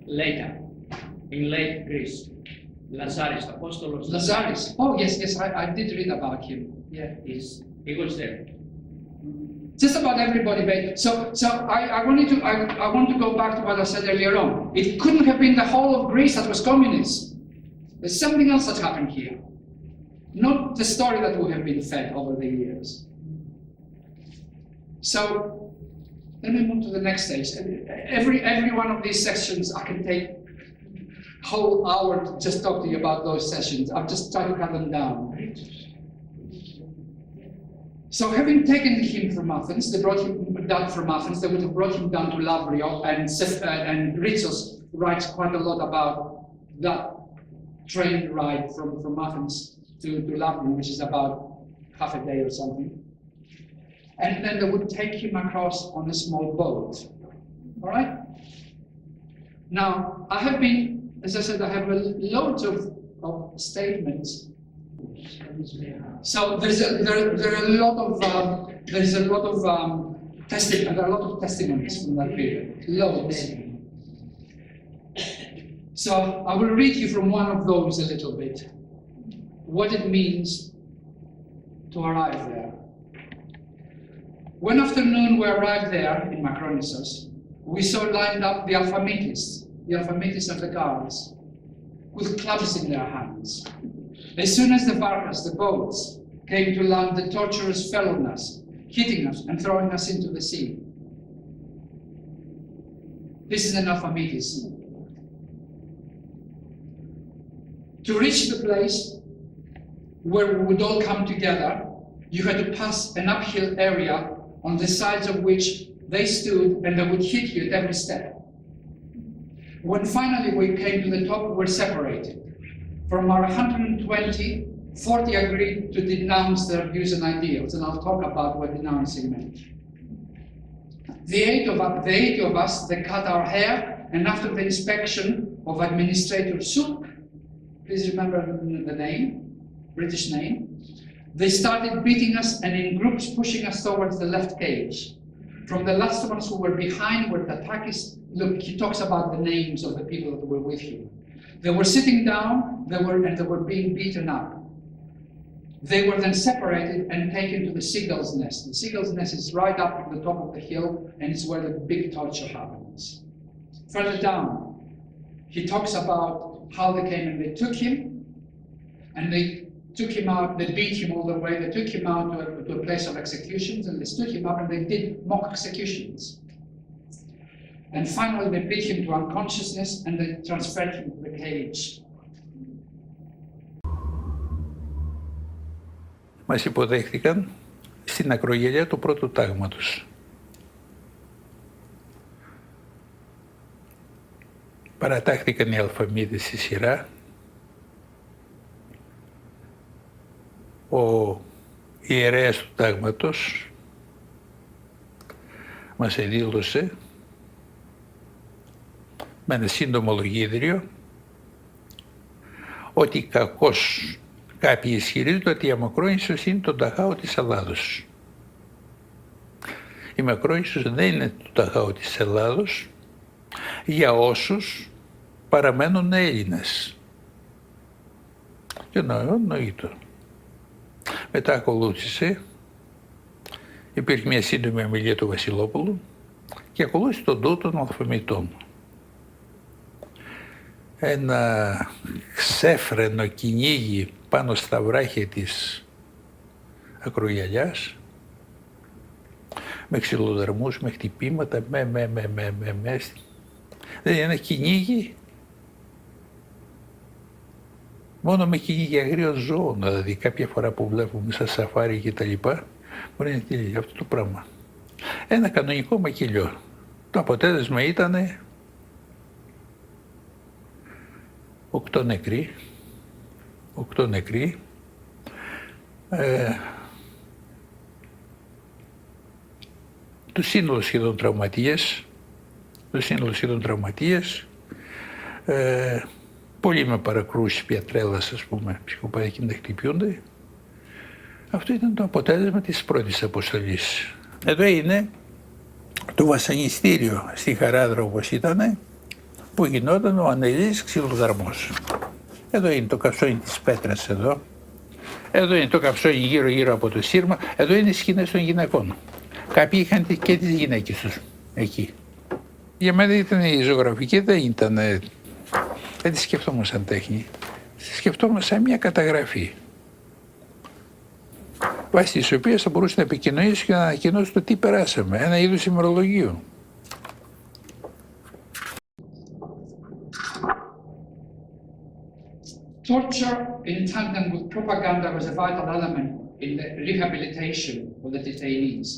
later, in late Greece. Lazaris, Apostolos. Lazaris. Oh, yes, I did read about him. Yeah. He was there. Just about everybody. So I want to go back to what I said earlier on. It couldn't have been the whole of Greece that was communist. There's something else that happened here. Not the story that we have been fed over the years. So let me move to the next stage. Every one of these sections, I can take a whole hour to just talk to you about those sessions. I've just tried to cut them down. So having taken him from Athens, they brought him down from Athens, they would have brought him down to Lavrio, and Ritsos writes quite a lot about that train ride from Athens to Lavrio, which is about half a day or something. And then they would take him across on a small boat. All right? Now, I have been, as I said, I have loads of statements So there are a lot of testimonies from that period, loads. So I will read you from one of those a little bit, what it means to arrive there. One afternoon we arrived there in Makronissos. We saw lined up the alphametists of the guards, with clubs in their hands. As soon as the barcas, the boats, came to land, the torturers fell on us, hitting us and throwing us into the sea. This is an alphametis. To reach the place where we would all come together, you had to pass an uphill area on the sides of which they stood and they would hit you at every step. When finally we came to the top, we were separated. From our 120, 40 agreed to denounce their views and ideals, and I'll talk about what denouncing meant. The 80 of us, they cut our hair, and after the inspection of Administrator Souk, please remember the name, British name, they started beating us and in groups pushing us towards the left cage. From the last ones who were behind were Tatakis. Look, he talks about the names of the people that were with him. They were sitting down, they were being beaten up. They were then separated and taken to the seagull's nest. The seagull's nest is right up at the top of the hill, and it's where the big torture happens. Further down, he talks about how they came and they took him, and they took him out, they beat him all the way, they took him out to a place of executions, and they stood him up and they did mock executions. And finally they beat him to unconsciousness and they transferred him to the cage. Μας υποδέχτηκαν στην ακρογιαλιά του πρώτου τάγματος. Παρατάχθηκαν οι αλφαμίδες στη σειρά. Ο ιερέας του τάγματος μας εδήλωσε με ένα σύντομο λογίδριο ότι κακώς κάποιοι ισχυρίζονται ότι η Μακρόνησος είναι το Dachau της Ελλάδος. Η Μακρόνησος δεν είναι το Dachau της Ελλάδος για όσους παραμένουν Έλληνες. Και εννοείται. Μετά ακολούθησε, υπήρχε μια σύντομη ομιλία του Βασιλόπουλου και ακολούθησε τον τούτο των αλφαμητών. Ένα ξέφρενο κυνήγι πάνω στα βράχια της ακρογιαλιάς, με ξυλοδαρμούς, με χτυπήματα, Δηλαδή ένα κυνήγι, μόνο με κυνήγι αγρίων ζώων, δηλαδή κάποια φορά που βλέπουμε σαν σαφάρι και τα λοιπά, μπορεί να τυλίγει αυτό το πράγμα. Ένα κανονικό μακελιό. Το αποτέλεσμα ήταν 8 νεκροί, το σύνολο σχεδόν τραυματίες, πολλοί με παρακρούσεις πιατρέλας, ας πούμε, ψυχοπαθικοί να χτυπιούνται. Αυτό ήταν το αποτέλεσμα της πρώτης αποστολής. Εδώ είναι το βασανιστήριο στη Χαράδρα όπως ήταν, που γινόταν ο ανελής ξυλοδαρμός. Εδώ είναι το καψόνι της πέτρας εδώ. Εδώ είναι το καψόνι γύρω από το σύρμα. Εδώ είναι οι σκηνές των γυναικών. Κάποιοι είχαν και τις γυναίκες τους εκεί. Για μένα ήταν η ζωγραφική, δεν τη σκεφτόμουν σαν τέχνη. Τη σκεφτόμουν σαν μια καταγραφή. Βάσει της οποίας θα μπορούσε να επικοινωνήσει και να ανακοινώσει το τι περάσαμε. Ένα είδος ημερολογίου. Torture in tandem with propaganda was a vital element in the rehabilitation of the detainees.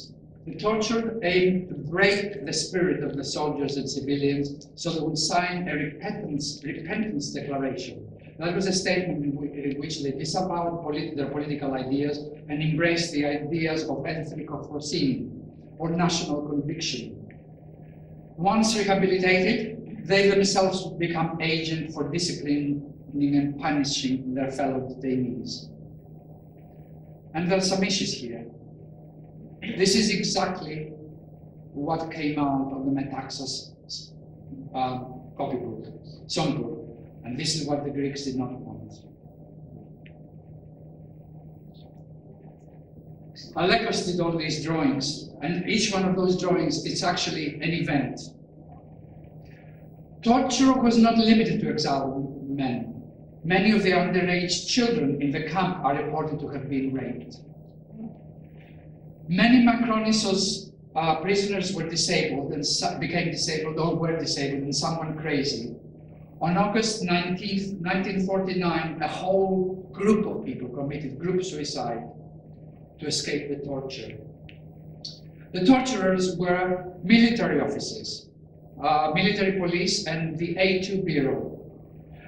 The torture aimed to break the spirit of the soldiers and civilians so they would sign a repentance declaration. That was a statement in which they disavowed their political ideas and embraced the ideas of ethnic authority or national conviction. Once rehabilitated, they themselves would become agents for disciplining and punishing their fellow detainees. And there are some issues here. This is exactly what came out of the Metaxas copybook, songbook, and this is what the Greeks did not want. Alekos did all these drawings, and each one of those drawings is actually an event. Torture was not limited to exiled men. Many of the underage children in the camp are reported to have been raped. Many Makronissos prisoners were disabled and became disabled or were disabled, and some went crazy. On August 19th, 1949, a whole group of people committed group suicide to escape the torture. The torturers were military officers, military police, and the A2 Bureau,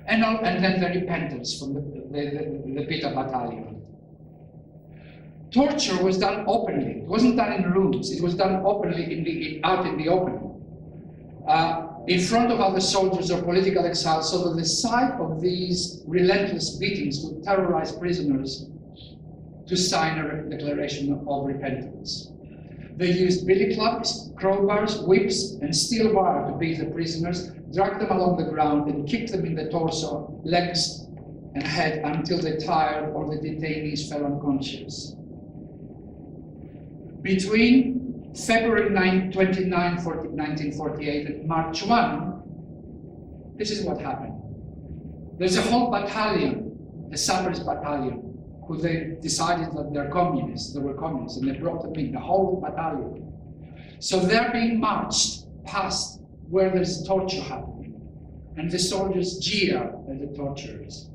and then the repentance from the Beta Battalion. Torture was done openly. It wasn't done in rooms. It was done openly out in the open, in front of other soldiers or political exiles, so that the sight of these relentless beatings would terrorize prisoners to sign a declaration of repentance. They used billy clubs, crowbars, whips, and steel wire to beat the prisoners, drag them along the ground, and kick them in the torso, legs, and head until they tired or the detainees fell unconscious. Between February 29, 1948 and March 1, this is what happened. There's a whole battalion, the Sappers Battalion, who they decided that they're communists, they were communists, and they brought them in, the whole battalion. So they're being marched past where there's torture happening, and the soldiers jeer at the torturers.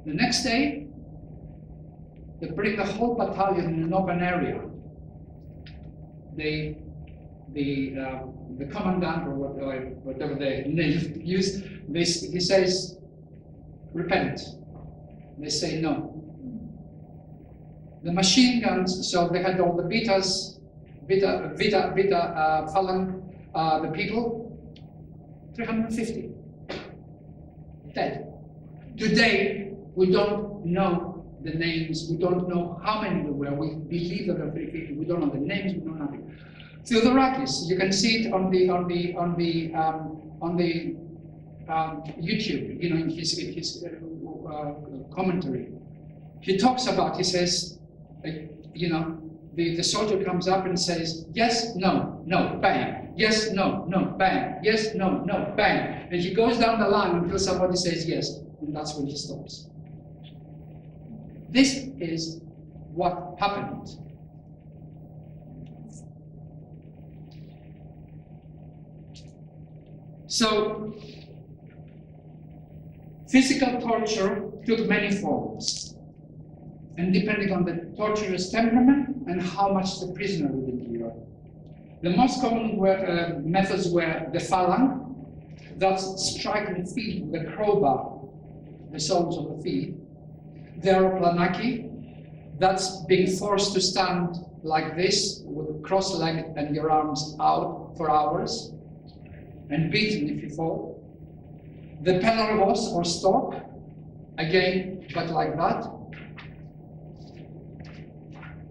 The next day, they bring the whole battalion in an open area. The commandant, or whatever they use, he says, repent. They say no. The machine guns, so they had all the Vita Phalanx, the people, 350 dead. Today, we don't know the names, we don't know how many there were. We believe that there are 350. We don't know the names, we don't know nothing. Theodorakis, you can see it on the YouTube, in his commentary. He talks about, he says, the soldier comes up and says, yes, no, no, bang, yes, no, no, bang, yes, no, no, bang. And he goes down the line until somebody says yes, and that's when he stops. This is what happened. So, physical torture took many forms, and depending on the torturer's temperament and how much the prisoner would endure. The most common methods were the phalanx, that's striking feet with a crowbar, the soles of the feet. The aeroplanaki, that's being forced to stand like this, with cross-legged and your arms out for hours, and beaten if you fall. The pelargos, or stork, again, but like that.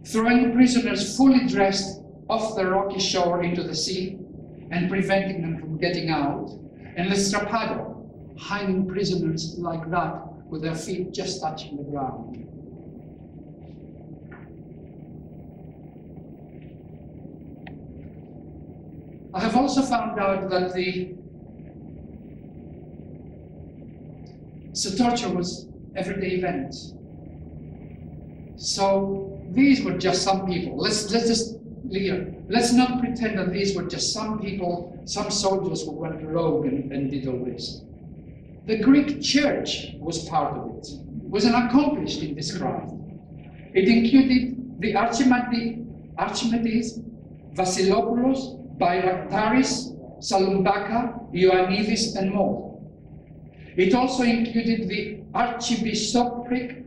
Throwing prisoners fully dressed off the rocky shore into the sea and preventing them from getting out. And the strapado, hanging prisoners like that with their feet just touching the ground. I have also found out that torture was everyday event. So these were just some people. Let's not pretend that these were just some people, some soldiers who went rogue and did all this. The Greek church was part of it, was an accomplished in this crime. It included the Archimedes, Vasilopoulos, Bayraktaris, Salumbaka, Ioannidis, and more. It also included the Archbishopric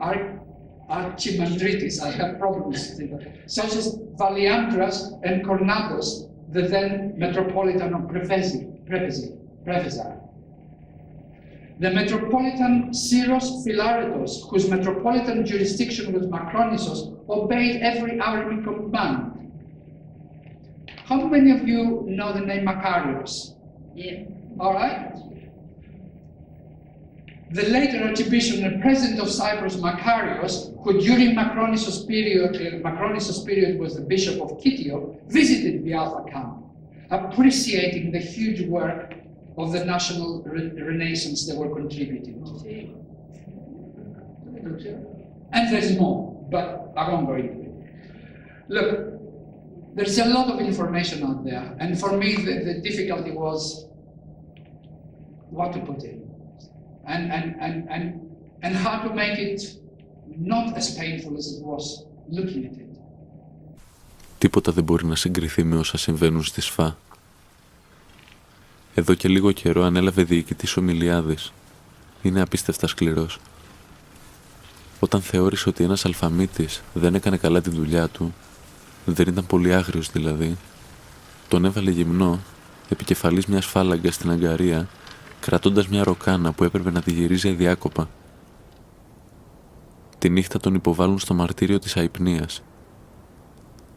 Archimandritis, I have problems with that, such as Valiandras and Kornatos, the then Metropolitan of Preveza. The The metropolitan Syros Philaretos, whose metropolitan jurisdiction was Makronissos, obeyed every army command. How many of you know the name Makarios? Yeah. All right. The later Archbishop and President of Cyprus, Makarios, who during Makronissos period was the Bishop of Kitio, visited the Alpha camp, appreciating the huge work of the national renaissance they were contributing to. And there's more, but I won't go into it. Look, there's a lot of information out there, and for me the difficulty was what to put in, and how to make it not as painful as it was looking at it. Τίποτα δεν μπορεί να συγκριθεί με όσα συμβαίνουν στη ΣΦΑ. Εδώ και λίγο καιρό ανέλαβε διοικητής ο Μιλιάδης. Είναι απίστευτα σκληρός. Όταν θεώρησε ότι ένας αλφαμίτης δεν έκανε καλά τη δουλειά του, δεν ήταν πολύ άγριος δηλαδή, τον έβαλε γυμνό, επικεφαλής μιας φάλαγγας στην Αγκαρία, κρατώντας μια ροκάνα που έπρεπε να τη γυρίζει αδιάκοπα. Τη νύχτα τον υποβάλλουν στο μαρτύριο της αϊπνίας.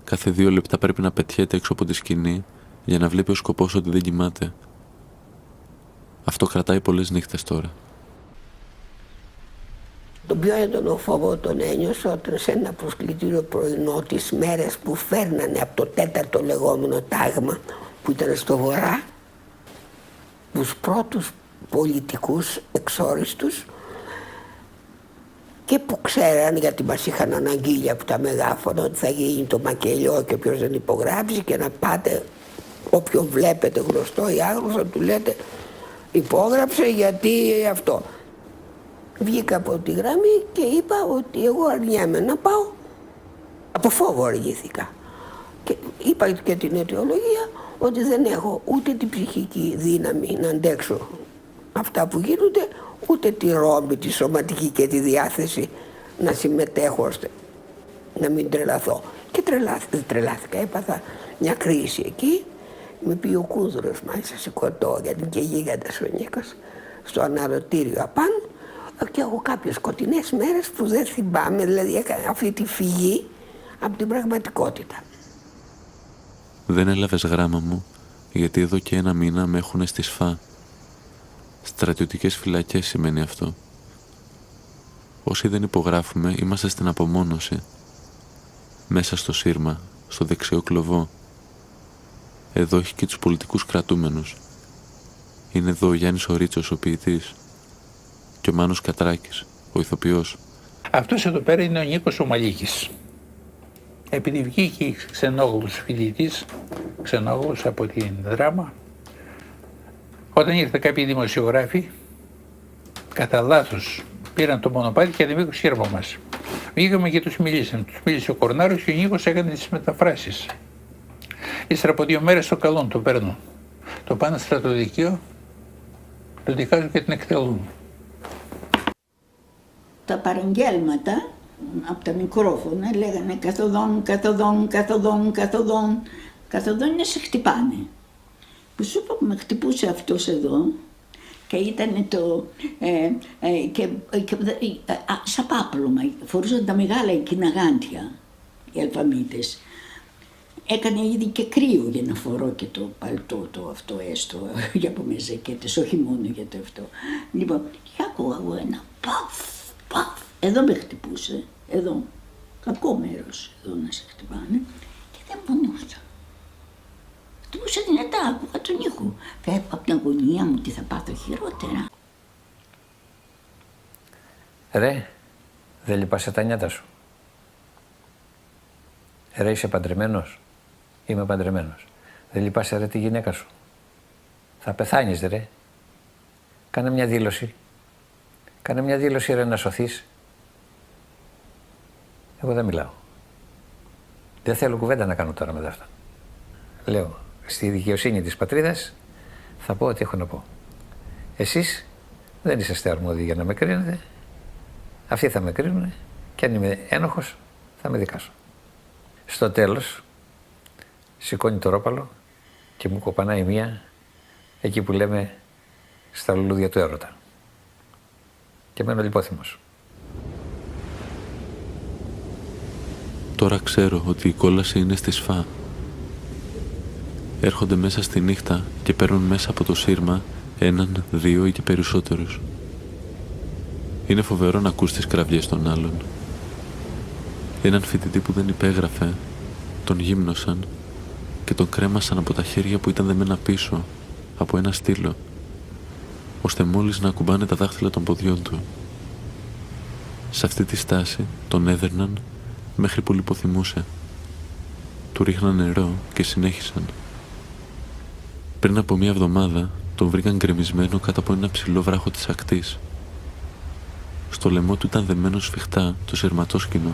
Κάθε 2 λεπτά πρέπει να πετιέται έξω από τη σκηνή για να βλέπει ο σκοπός ότι δεν κοιμάται. Αυτό κρατάει πολλές νύχτες τώρα. Τον πιο έντονο φόβο τον ένιωσα όταν σε ένα προσκλητήριο πρωινό τις μέρες που φέρνανε από το 4ο λεγόμενο τάγμα που ήταν στο βορρά, τους πρώτους πολιτικούς εξόριστους και που ξέραν, γιατί μας είχαν αναγγείλει από τα μεγάφωνα ότι θα γίνει το μακελιό και όποιος δεν υπογράψει, και να πάτε όποιον βλέπετε γνωστό ή άγνωστο του λέτε υπόγραψε γιατί αυτό. Βγήκα από τη γραμμή και είπα ότι εγώ αρνιάμαι να πάω, από φόβο αργήθηκα. Και είπα και την αιτιολογία ότι δεν έχω ούτε την ψυχική δύναμη να αντέξω αυτά που γίνονται, ούτε τη ρόμπη, τη σωματική και τη διάθεση να συμμετέχω ώστε να μην τρελαθώ. Και τρελάθηκα, έπαθα μια κρίση εκεί. Με πήγε ο Κούδρος μάλιστα σηκωτό, γιατί και γίγαντας ο Νίκος, στο αναρωτήριο απάνω, και έχω κάποιες σκοτεινές μέρες που δεν θυμάμαι, δηλαδή έκανα αυτή τη φυγή από την πραγματικότητα. Δεν έλαβες γράμμα μου, γιατί εδώ και 1 μήνα με έχουνε στη ΣΦΑ. Στρατιωτικές φυλακές σημαίνει αυτό. Όσοι δεν υπογράφουμε, είμαστε στην απομόνωση. Μέσα στο σύρμα, στο δεξιό κλωβό. Εδώ έχει και τους πολιτικούς κρατούμενους. Είναι εδώ ο Γιάννης ο Ρίτσος, ο ποιητής, και ο Μάνος Κατράκης, ο ηθοποιός. Αυτός εδώ πέρα είναι ο Νίκος ο Μαλίκης. Επειδή βγήκε ξενόγλους φοιτητής, ξενόγλους από την δράμα, όταν ήρθαν κάποιοι δημοσιογράφοι, κατά λάθος πήραν το μονοπάτι και ανεβήκαν στο χέρμα μας. Βγήκαμε και τους μιλήσαμε. Τους μίλησε ο Κορνάρος και ο Νίκος έκανε τις μεταφράσεις. Ύστερα από 2 μέρες το καλούν, το παίρνουν. Το πάνε στρατοδικείο, το δικάζουν και την εκτελούν. Τα παραγγέλματα από τα μικρόφωνα λέγανε καθοδόν, καθοδόν, καθοδόν, καθοδόν. Καθοδόν είναι σε χτυπάνε. Που σου είπα που με χτυπούσε αυτός εδώ και ήταν το... σαν πάπλωμα, φορούσαν τα μεγάλα εκείνα γάντια οι αλφαμίτες. Έκανε ήδη και κρύο για να φορώ και το παλτό το αυτό έστω για από με ζακέτες, όχι μόνο για το αυτό. Λοιπόν, και άκουγα εγώ ένα παφ, παφ, εδώ με χτυπούσε, εδώ, κακό μέρος εδώ να σε χτυπάνε και δεν πονούσα. Χτυπούσε δυνατά, άκουγα τον ήχο. Φεύγω από την αγωνία μου, τι θα πάθω χειρότερα. Ρε, δεν λυπάσαι τα νιάτα σου. Ρε, είσαι παντρεμένος. Είμαι παντρεμένος. Δεν λυπάσαι ρε τη γυναίκα σου. Θα πεθάνεις ρε. Κάνε μια δήλωση. Κάνε μια δήλωση ρε να σωθείς. Εγώ δεν μιλάω. Δεν θέλω κουβέντα να κάνω τώρα με αυτά. Λέω, στη δικαιοσύνη της πατρίδας θα πω ό,τι έχω να πω. Εσείς δεν είσαστε αρμόδιοι για να με κρίνετε. Αυτοί θα με κρίνουν και αν είμαι ένοχος θα με δικάσω. Στο τέλος σηκώνει το ρόπαλο και μου κοπανάει μία εκεί που λέμε στα λουλούδια του έρωτα. Και μένω λιπόθυμος. Τώρα ξέρω ότι η κόλαση είναι στη σφά. Έρχονται μέσα στη νύχτα και παίρνουν μέσα από το σύρμα έναν, δύο ή και περισσότερους. Είναι φοβερό να ακούς τις κραυγές των άλλων. Έναν φοιτητή που δεν υπέγραφε, τον γύμνωσαν και τον κρέμασαν από τα χέρια που ήταν δεμένα πίσω από ένα στήλο, ώστε μόλις να ακουμπάνε τα δάχτυλα των ποδιών του. Σε αυτή τη στάση τον έδερναν μέχρι που λιποθυμούσε. Του ρίχναν νερό και συνέχισαν. Πριν από 1 εβδομάδα τον βρήκαν γκρεμισμένο κάτω από ένα ψηλό βράχο της ακτής. Στο λαιμό του ήταν δεμένο σφιχτά το σειρματόσκηνο.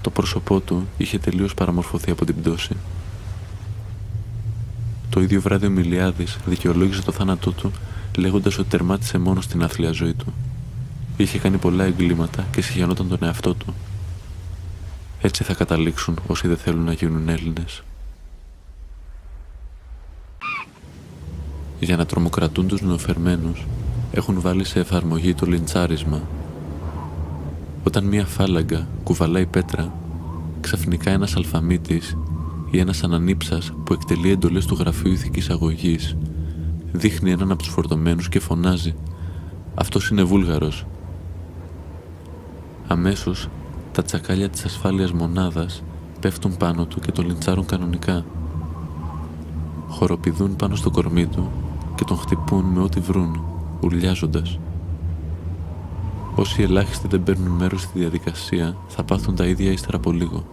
Το πρόσωπό του είχε τελείως παραμορφωθεί από την πτώση. Το ίδιο βράδυ ο Μιλιάδης δικαιολόγησε το θάνατό του λέγοντας ότι τερμάτισε μόνο στην άθλια ζωή του. Είχε κάνει πολλά εγκλήματα και συγχαινόταν τον εαυτό του. Έτσι θα καταλήξουν όσοι δεν θέλουν να γίνουν Έλληνες. Για να τρομοκρατούν τους νεοφερμένους έχουν βάλει σε εφαρμογή το λιντσάρισμα. Όταν μία φάλαγγα κουβαλάει πέτρα, ξαφνικά ένας αλφαμίτης ή ένας ανανύψας που εκτελεί εντολές του Γραφείου Ηθικής Αγωγής δείχνει έναν από τους φορτωμένους και φωνάζει «Αυτός είναι Βούλγαρος». Αμέσως τα τσακάλια της ασφάλειας μονάδας πέφτουν πάνω του και το λιντσάρουν κανονικά. Χοροπηδούν πάνω στο κορμί του και τον χτυπούν με ό,τι βρουν, ουρλιάζοντας. Όσοι ελάχιστοι δεν παίρνουν μέρος στη διαδικασία θα πάθουν τα ίδια ύστερα από λίγο.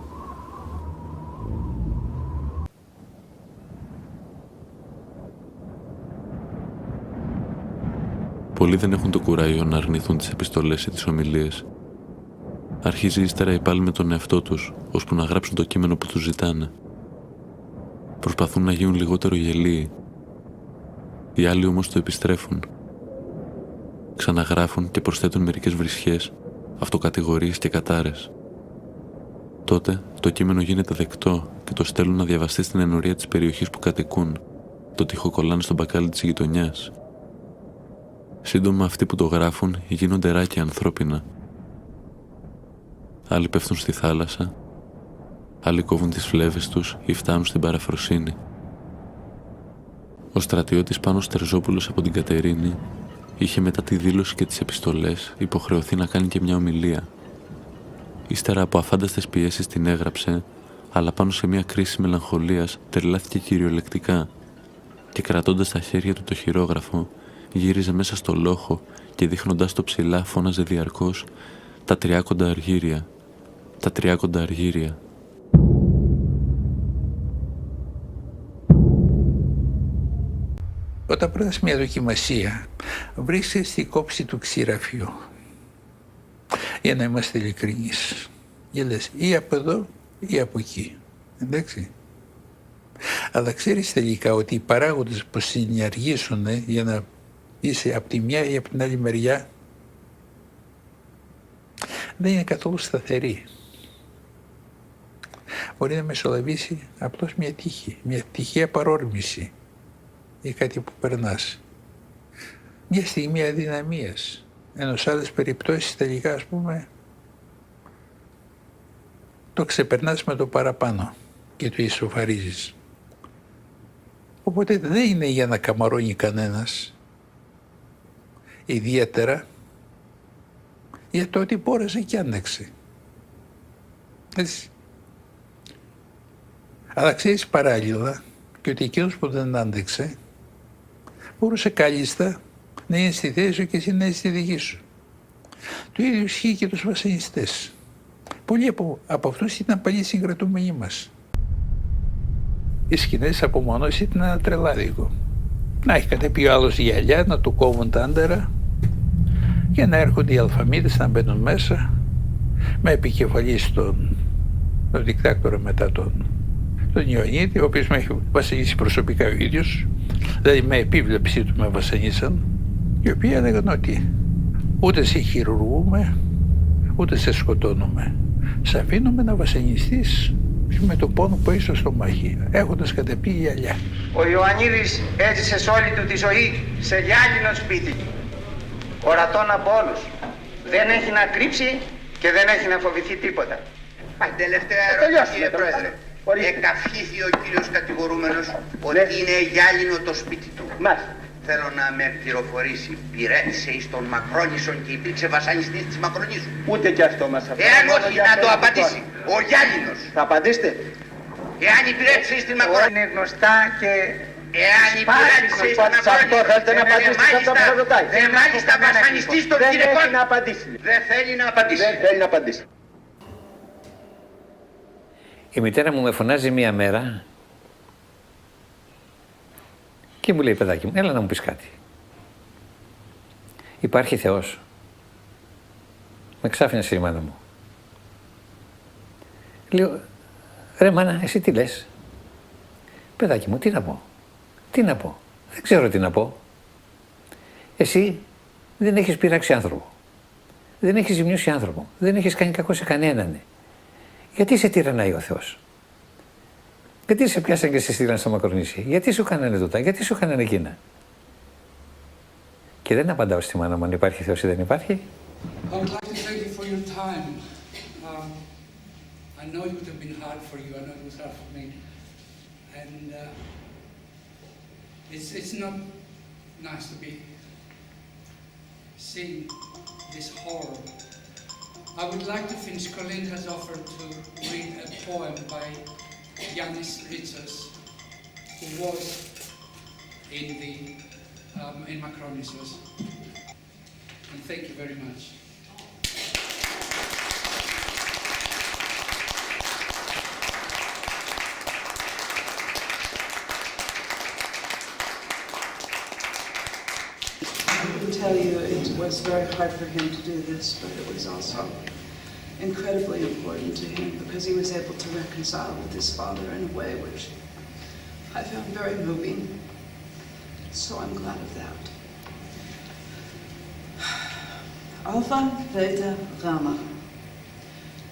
Πολλοί δεν έχουν το κουράγιο να αρνηθούν τις επιστολές ή τις ομιλίες. Αρχίζει ύστερα η πάλη με τον εαυτό τους, ώσπου να γράψουν το κείμενο που τους ζητάνε. Προσπαθούν να γίνουν λιγότερο γελοί. Οι άλλοι όμως το επιστρέφουν. Ξαναγράφουν και προσθέτουν μερικές βρισχές, αυτοκατηγορίες και κατάρες. Τότε το κείμενο γίνεται δεκτό και το στέλνουν να διαβαστεί στην ενορία της περιοχής που κατοικούν. Το τυχοκολλάνε στο μπακάλι της γειτονιάς. Σύντομα αυτοί που το γράφουν γίνονται ράκια ανθρώπινα. Άλλοι πέφτουν στη θάλασσα, άλλοι κόβουν τις φλέβες τους ή φτάνουν στην παραφροσύνη. Ο στρατιώτης Πάνος Τερζόπουλος από την Κατερίνη είχε μετά τη δήλωση και τις επιστολές υποχρεωθεί να κάνει και μια ομιλία. Ύστερα από αφάνταστες πιέσεις την έγραψε, αλλά πάνω σε μια κρίση μελαγχολίας τρελάθηκε κυριολεκτικά και κρατώντας στα χέρια του το χειρόγραφο γύριζε μέσα στο λόχο και δείχνοντας το ψηλά φώναζε διαρκώς «Τα 30 αργύρια, τα 30 αργύρια». Όταν πρότας μια δοκιμασία, βρίσκεσαι στη κόψη του ξηραφιού. Για να είμαστε ειλικρινείς. Και λες ή από εδώ ή από εκεί. Εντάξει. Αλλά ξέρεις τελικά ότι οι παράγοντες που συνεργήσουν για να είσαι από τη μια ή από την άλλη μεριά δεν είναι καθόλου σταθεροί. Μπορεί να μεσολαβήσει απλώς μια τύχη, μια τυχαία παρόρμηση ή κάτι που περνάς. Μια στιγμή αδυναμίας. Ενώ σε άλλες περιπτώσεις τελικά ας πούμε το ξεπερνάς με το παραπάνω και το ισοφαρίζεις. Οπότε δεν είναι για να καμαρώνει κανένας. Ιδιαίτερα για το ότι μπόρεσε και άνοιξε. Έτσι. Αλλά ξέρεις παράλληλα και ότι εκείνος που δεν άντεξε μπορούσε κάλλιστα να είναι στη θέση σου και εσύ να είσαι στη δική σου. Το ίδιο ισχύει και τους βασανιστές. Πολλοί από αυτούς ήταν παλιοί συγκρατούμενοι μας. Οι σκηνές από μόνος ήταν ένα τρελάδικο. Να έχει καταπεί ο άλλος γυαλιά, να του κόβουν τα άντερα και να έρχονται οι αλφαμίτες να μπαίνουν μέσα με επικεφαλής τον δικτάκτορα μετά τον Ιωαννίδη, ο οποίος με έχει βασανίσει προσωπικά ο ίδιος, δηλαδή με επίβλεψή του με βασανίσαν, οι οποίοι έλεγαν ότι ούτε σε χειρουργούμε, ούτε σε σκοτώνουμε. Σε αφήνουμε να βασανιστείς με το πόνο που είσαι στο μάχη, έχοντας καταπεί γυαλιά. Ο Ιωαννίδης έζησε σε όλη του τη ζωή σε γυάλινο σπίτι. Ορατών από όλους. Δεν έχει να κρύψει και δεν έχει να φοβηθεί τίποτα. Τελευταία ερώτηση, κύριε Πρόεδρε. Εκαυχήθη ο κύριος κατηγορούμενος ότι είναι γυάλινο το σπίτι του. Θέλω να με πληροφορήσει, πειρέτησε εις τον Μακρόνισον και υπήρξε βασανιστής της Μακρονίσου. Ούτε κι αυτό μας αφορά. Εάν όχι, να το απαντήσει. Ο γυάλινος. Θα απαντήσετε. Εάν υπηρέτησε εις την Μακρονίσου. Είναι γνωστά και... Εάν υπηρέτησε εις την Μακρονίσου. Αυτό θέλετε να απαντήσετε σε αυτό που θα ρωτάει. Μάλιστα βασανιστής των γυναικών. Δεν θέλει να απαντήσει. Δεν θέλει να απαντήσει. Δεν θέλει να απαντήσει. Η μητέρα μου με φωνάζει μία μέρα και μου λέει, παιδάκι μου, έλα να μου πεις κάτι. Υπάρχει Θεός? Με ξάφνιασε η μάνα μου. Λέω, ρε μάνα, εσύ τι λες? Παιδάκι μου, τι να πω? Τι να πω? Δεν ξέρω τι να πω. Εσύ δεν έχεις πειράξει άνθρωπο. Δεν έχεις ζημιώσει άνθρωπο. Δεν έχεις κάνει κακό σε κανέναν. Γιατί σε τυραννάει ο Θεός? Γιατί σε πιάσαν και σε στείλαν στο Μακρονήσι? Γιατί σου κάνανε τούτα? Γιατί σου κάνανε εκείνα? Και δεν απαντάω στη μάνα μου αν υπάρχει Θεός ή δεν υπάρχει. I would like to thank you for your time. I know it would have been hard for you. I know it was hard for me. And it's not nice to be seeing this horror. I would like to finish. Colleen has offered to read a poem by Yiannis Ritsos, who was in Makronisos. And thank you very much. I can tell you it was very hard for him to do this, but it was also incredibly important to him because he was able to reconcile with his father in a way which I found very moving. So I'm glad of that. Alpha, Beta, Gamma.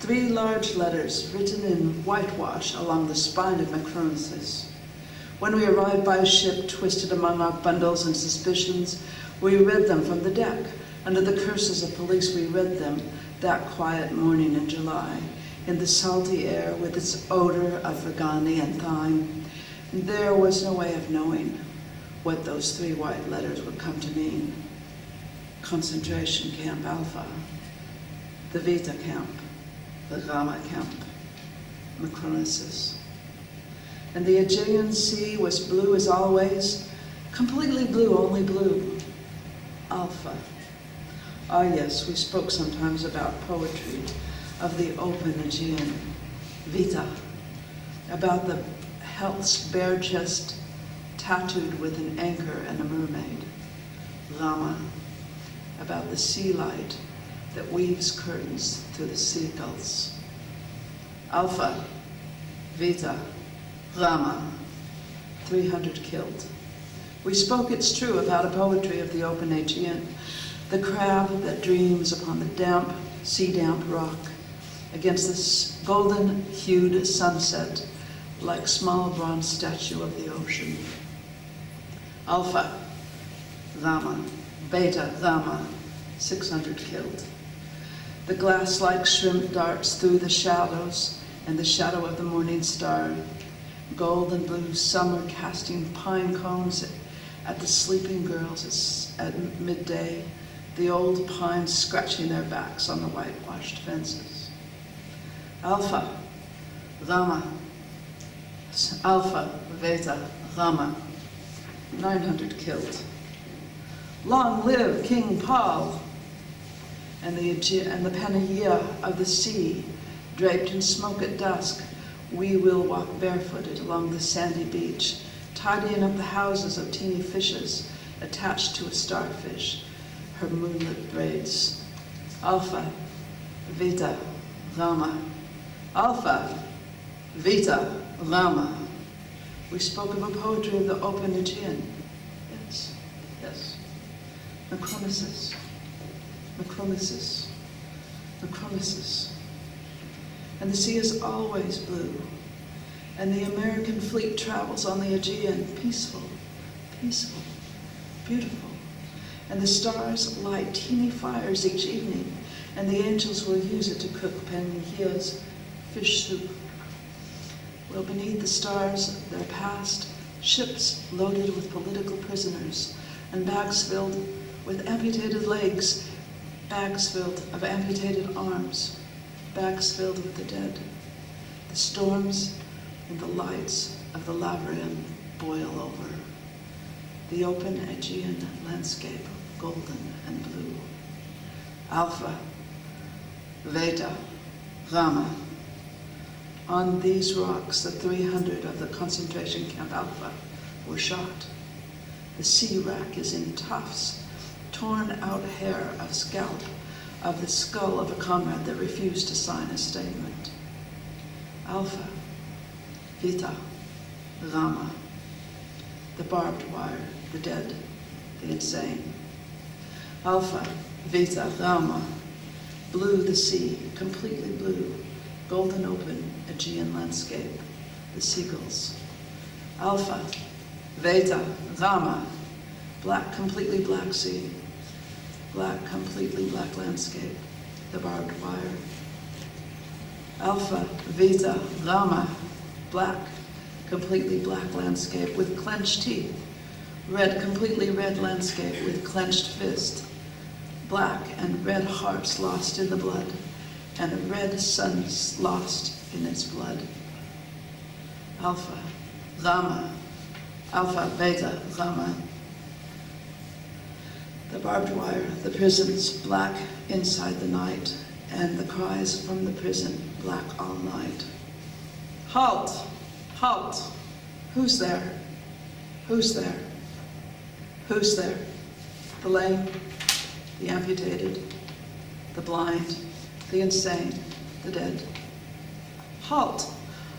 3 large letters written in whitewash along the spine of Makronissos. When we arrived by ship, twisted among our bundles and suspicions, we read them from the deck. Under the curses of police, we read them that quiet morning in July, in the salty air with its odor of regani and thyme. There was no way of knowing what those 3 white letters would come to mean. Concentration Camp Alpha, the Vita Camp, the Gamma Camp, Makronissos. And the Aegean Sea was blue as always, completely blue, only blue. Alpha. Ah yes, we spoke sometimes about poetry of the open Aegean. Vita, about the health's bare chest tattooed with an anchor and a mermaid. Gamma, about the sea light that weaves curtains through the seagulls. Alpha, Vita, Gamma, 300 killed. We spoke, it's true, about a poetry of the open Aegean, the crab that dreams upon the damp, sea-damp rock, against this golden-hued sunset, like small bronze statue of the ocean. Alpha, Gamma, Beta, Gamma, 600 killed. The glass-like shrimp darts through the shadows and the shadow of the morning star. Gold and blue summer casting pine cones at the sleeping girls at midday, the old pines scratching their backs on the whitewashed fences. Alpha, Gamma, Alpha, Beta, Gamma, 900 killed. Long live King Paul! And the Panagea of the sea, draped in smoke at dusk, we will walk barefooted along the sandy beach, tidying up the houses of teeny fishes attached to a starfish, her moonlit braids. Alpha, Vita, Gamma. Alpha, Vita, Gamma. We spoke of a poetry of the open Aegean. Yes, yes. Makronissos, Makronissos, Makronissos. And the sea is always blue. And the American fleet travels on the Aegean, peaceful, peaceful, beautiful. And the stars light teeny fires each evening, and the angels will use it to cook Penhia's fish soup. Well, beneath the stars, there passed ships loaded with political prisoners, and bags filled with amputated legs, bags filled of amputated arms, bags filled with the dead. The storms and the lights of the Lavrian boil over. The open Aegean landscape, golden and blue. Alpha, Beta, Gamma. On these rocks, the 300 of the concentration camp Alpha were shot. The sea wrack is in tufts, torn out hair of scalp of the skull of a comrade that refused to sign a statement. Alpha, Beta, Gamma. The barbed wire, the dead, the insane. Alpha, Beta, Gamma. Blue the sea, completely blue. Golden open Aegean landscape, the seagulls. Alpha, Beta, Gamma. Black, completely black sea. Black, completely black landscape, the barbed wire. Alpha, Beta, Gamma. Black, completely black landscape with clenched teeth. Red, completely red landscape with clenched fist. Black and red hearts lost in the blood, and a red sun lost in its blood. Alpha, Gamma, Alpha, Beta, Gamma. The barbed wire, the prisons, black inside the night, and the cries from the prison, black all night. Halt! Halt! Who's there? Who's there? Who's there? The lame, the amputated, the blind, the insane, the dead. Halt!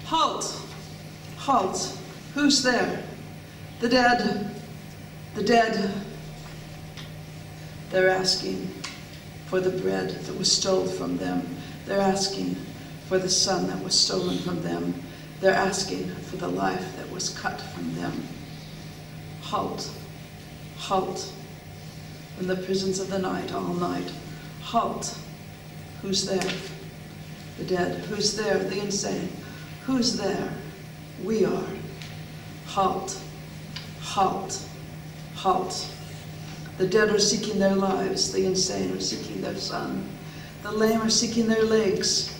Halt! Halt! Who's there? The dead! The dead! They're asking for the bread that was stolen from them. They're asking for the sun that was stolen from them. They're asking for the life that was cut from them. Halt! Halt! In the prisons of the night, all night. Halt! Who's there? The dead. Who's there? The insane. Who's there? We are. Halt! Halt! Halt! The dead are seeking their lives. The insane are seeking their sun. The lame are seeking their legs.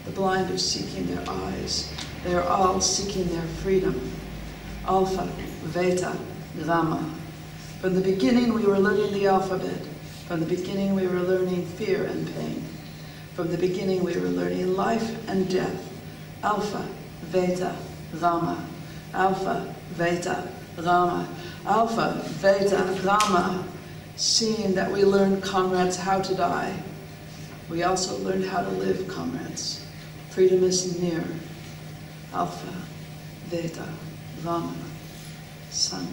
The blind are seeking their eyes. They are all seeking their freedom. Alpha, Beta, Gamma. From the beginning we were learning the alphabet. From the beginning we were learning fear and pain. From the beginning we were learning life and death. Alpha, Beta, Gamma. Alpha, Beta, Gamma. Alpha, Beta, Gamma. Seeing that we learned, comrades, how to die, we also learned how to live, comrades. Freedom is near. Alpha, Beta, Gamma. Sun.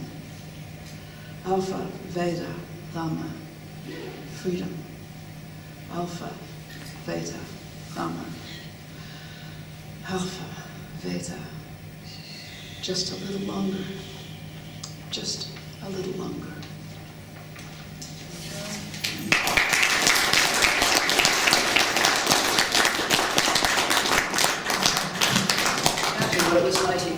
Alpha, Beta, Gamma. Freedom. Alpha, Beta, Gamma. Alpha, Beta. Just a little longer. Just a little longer. What was 19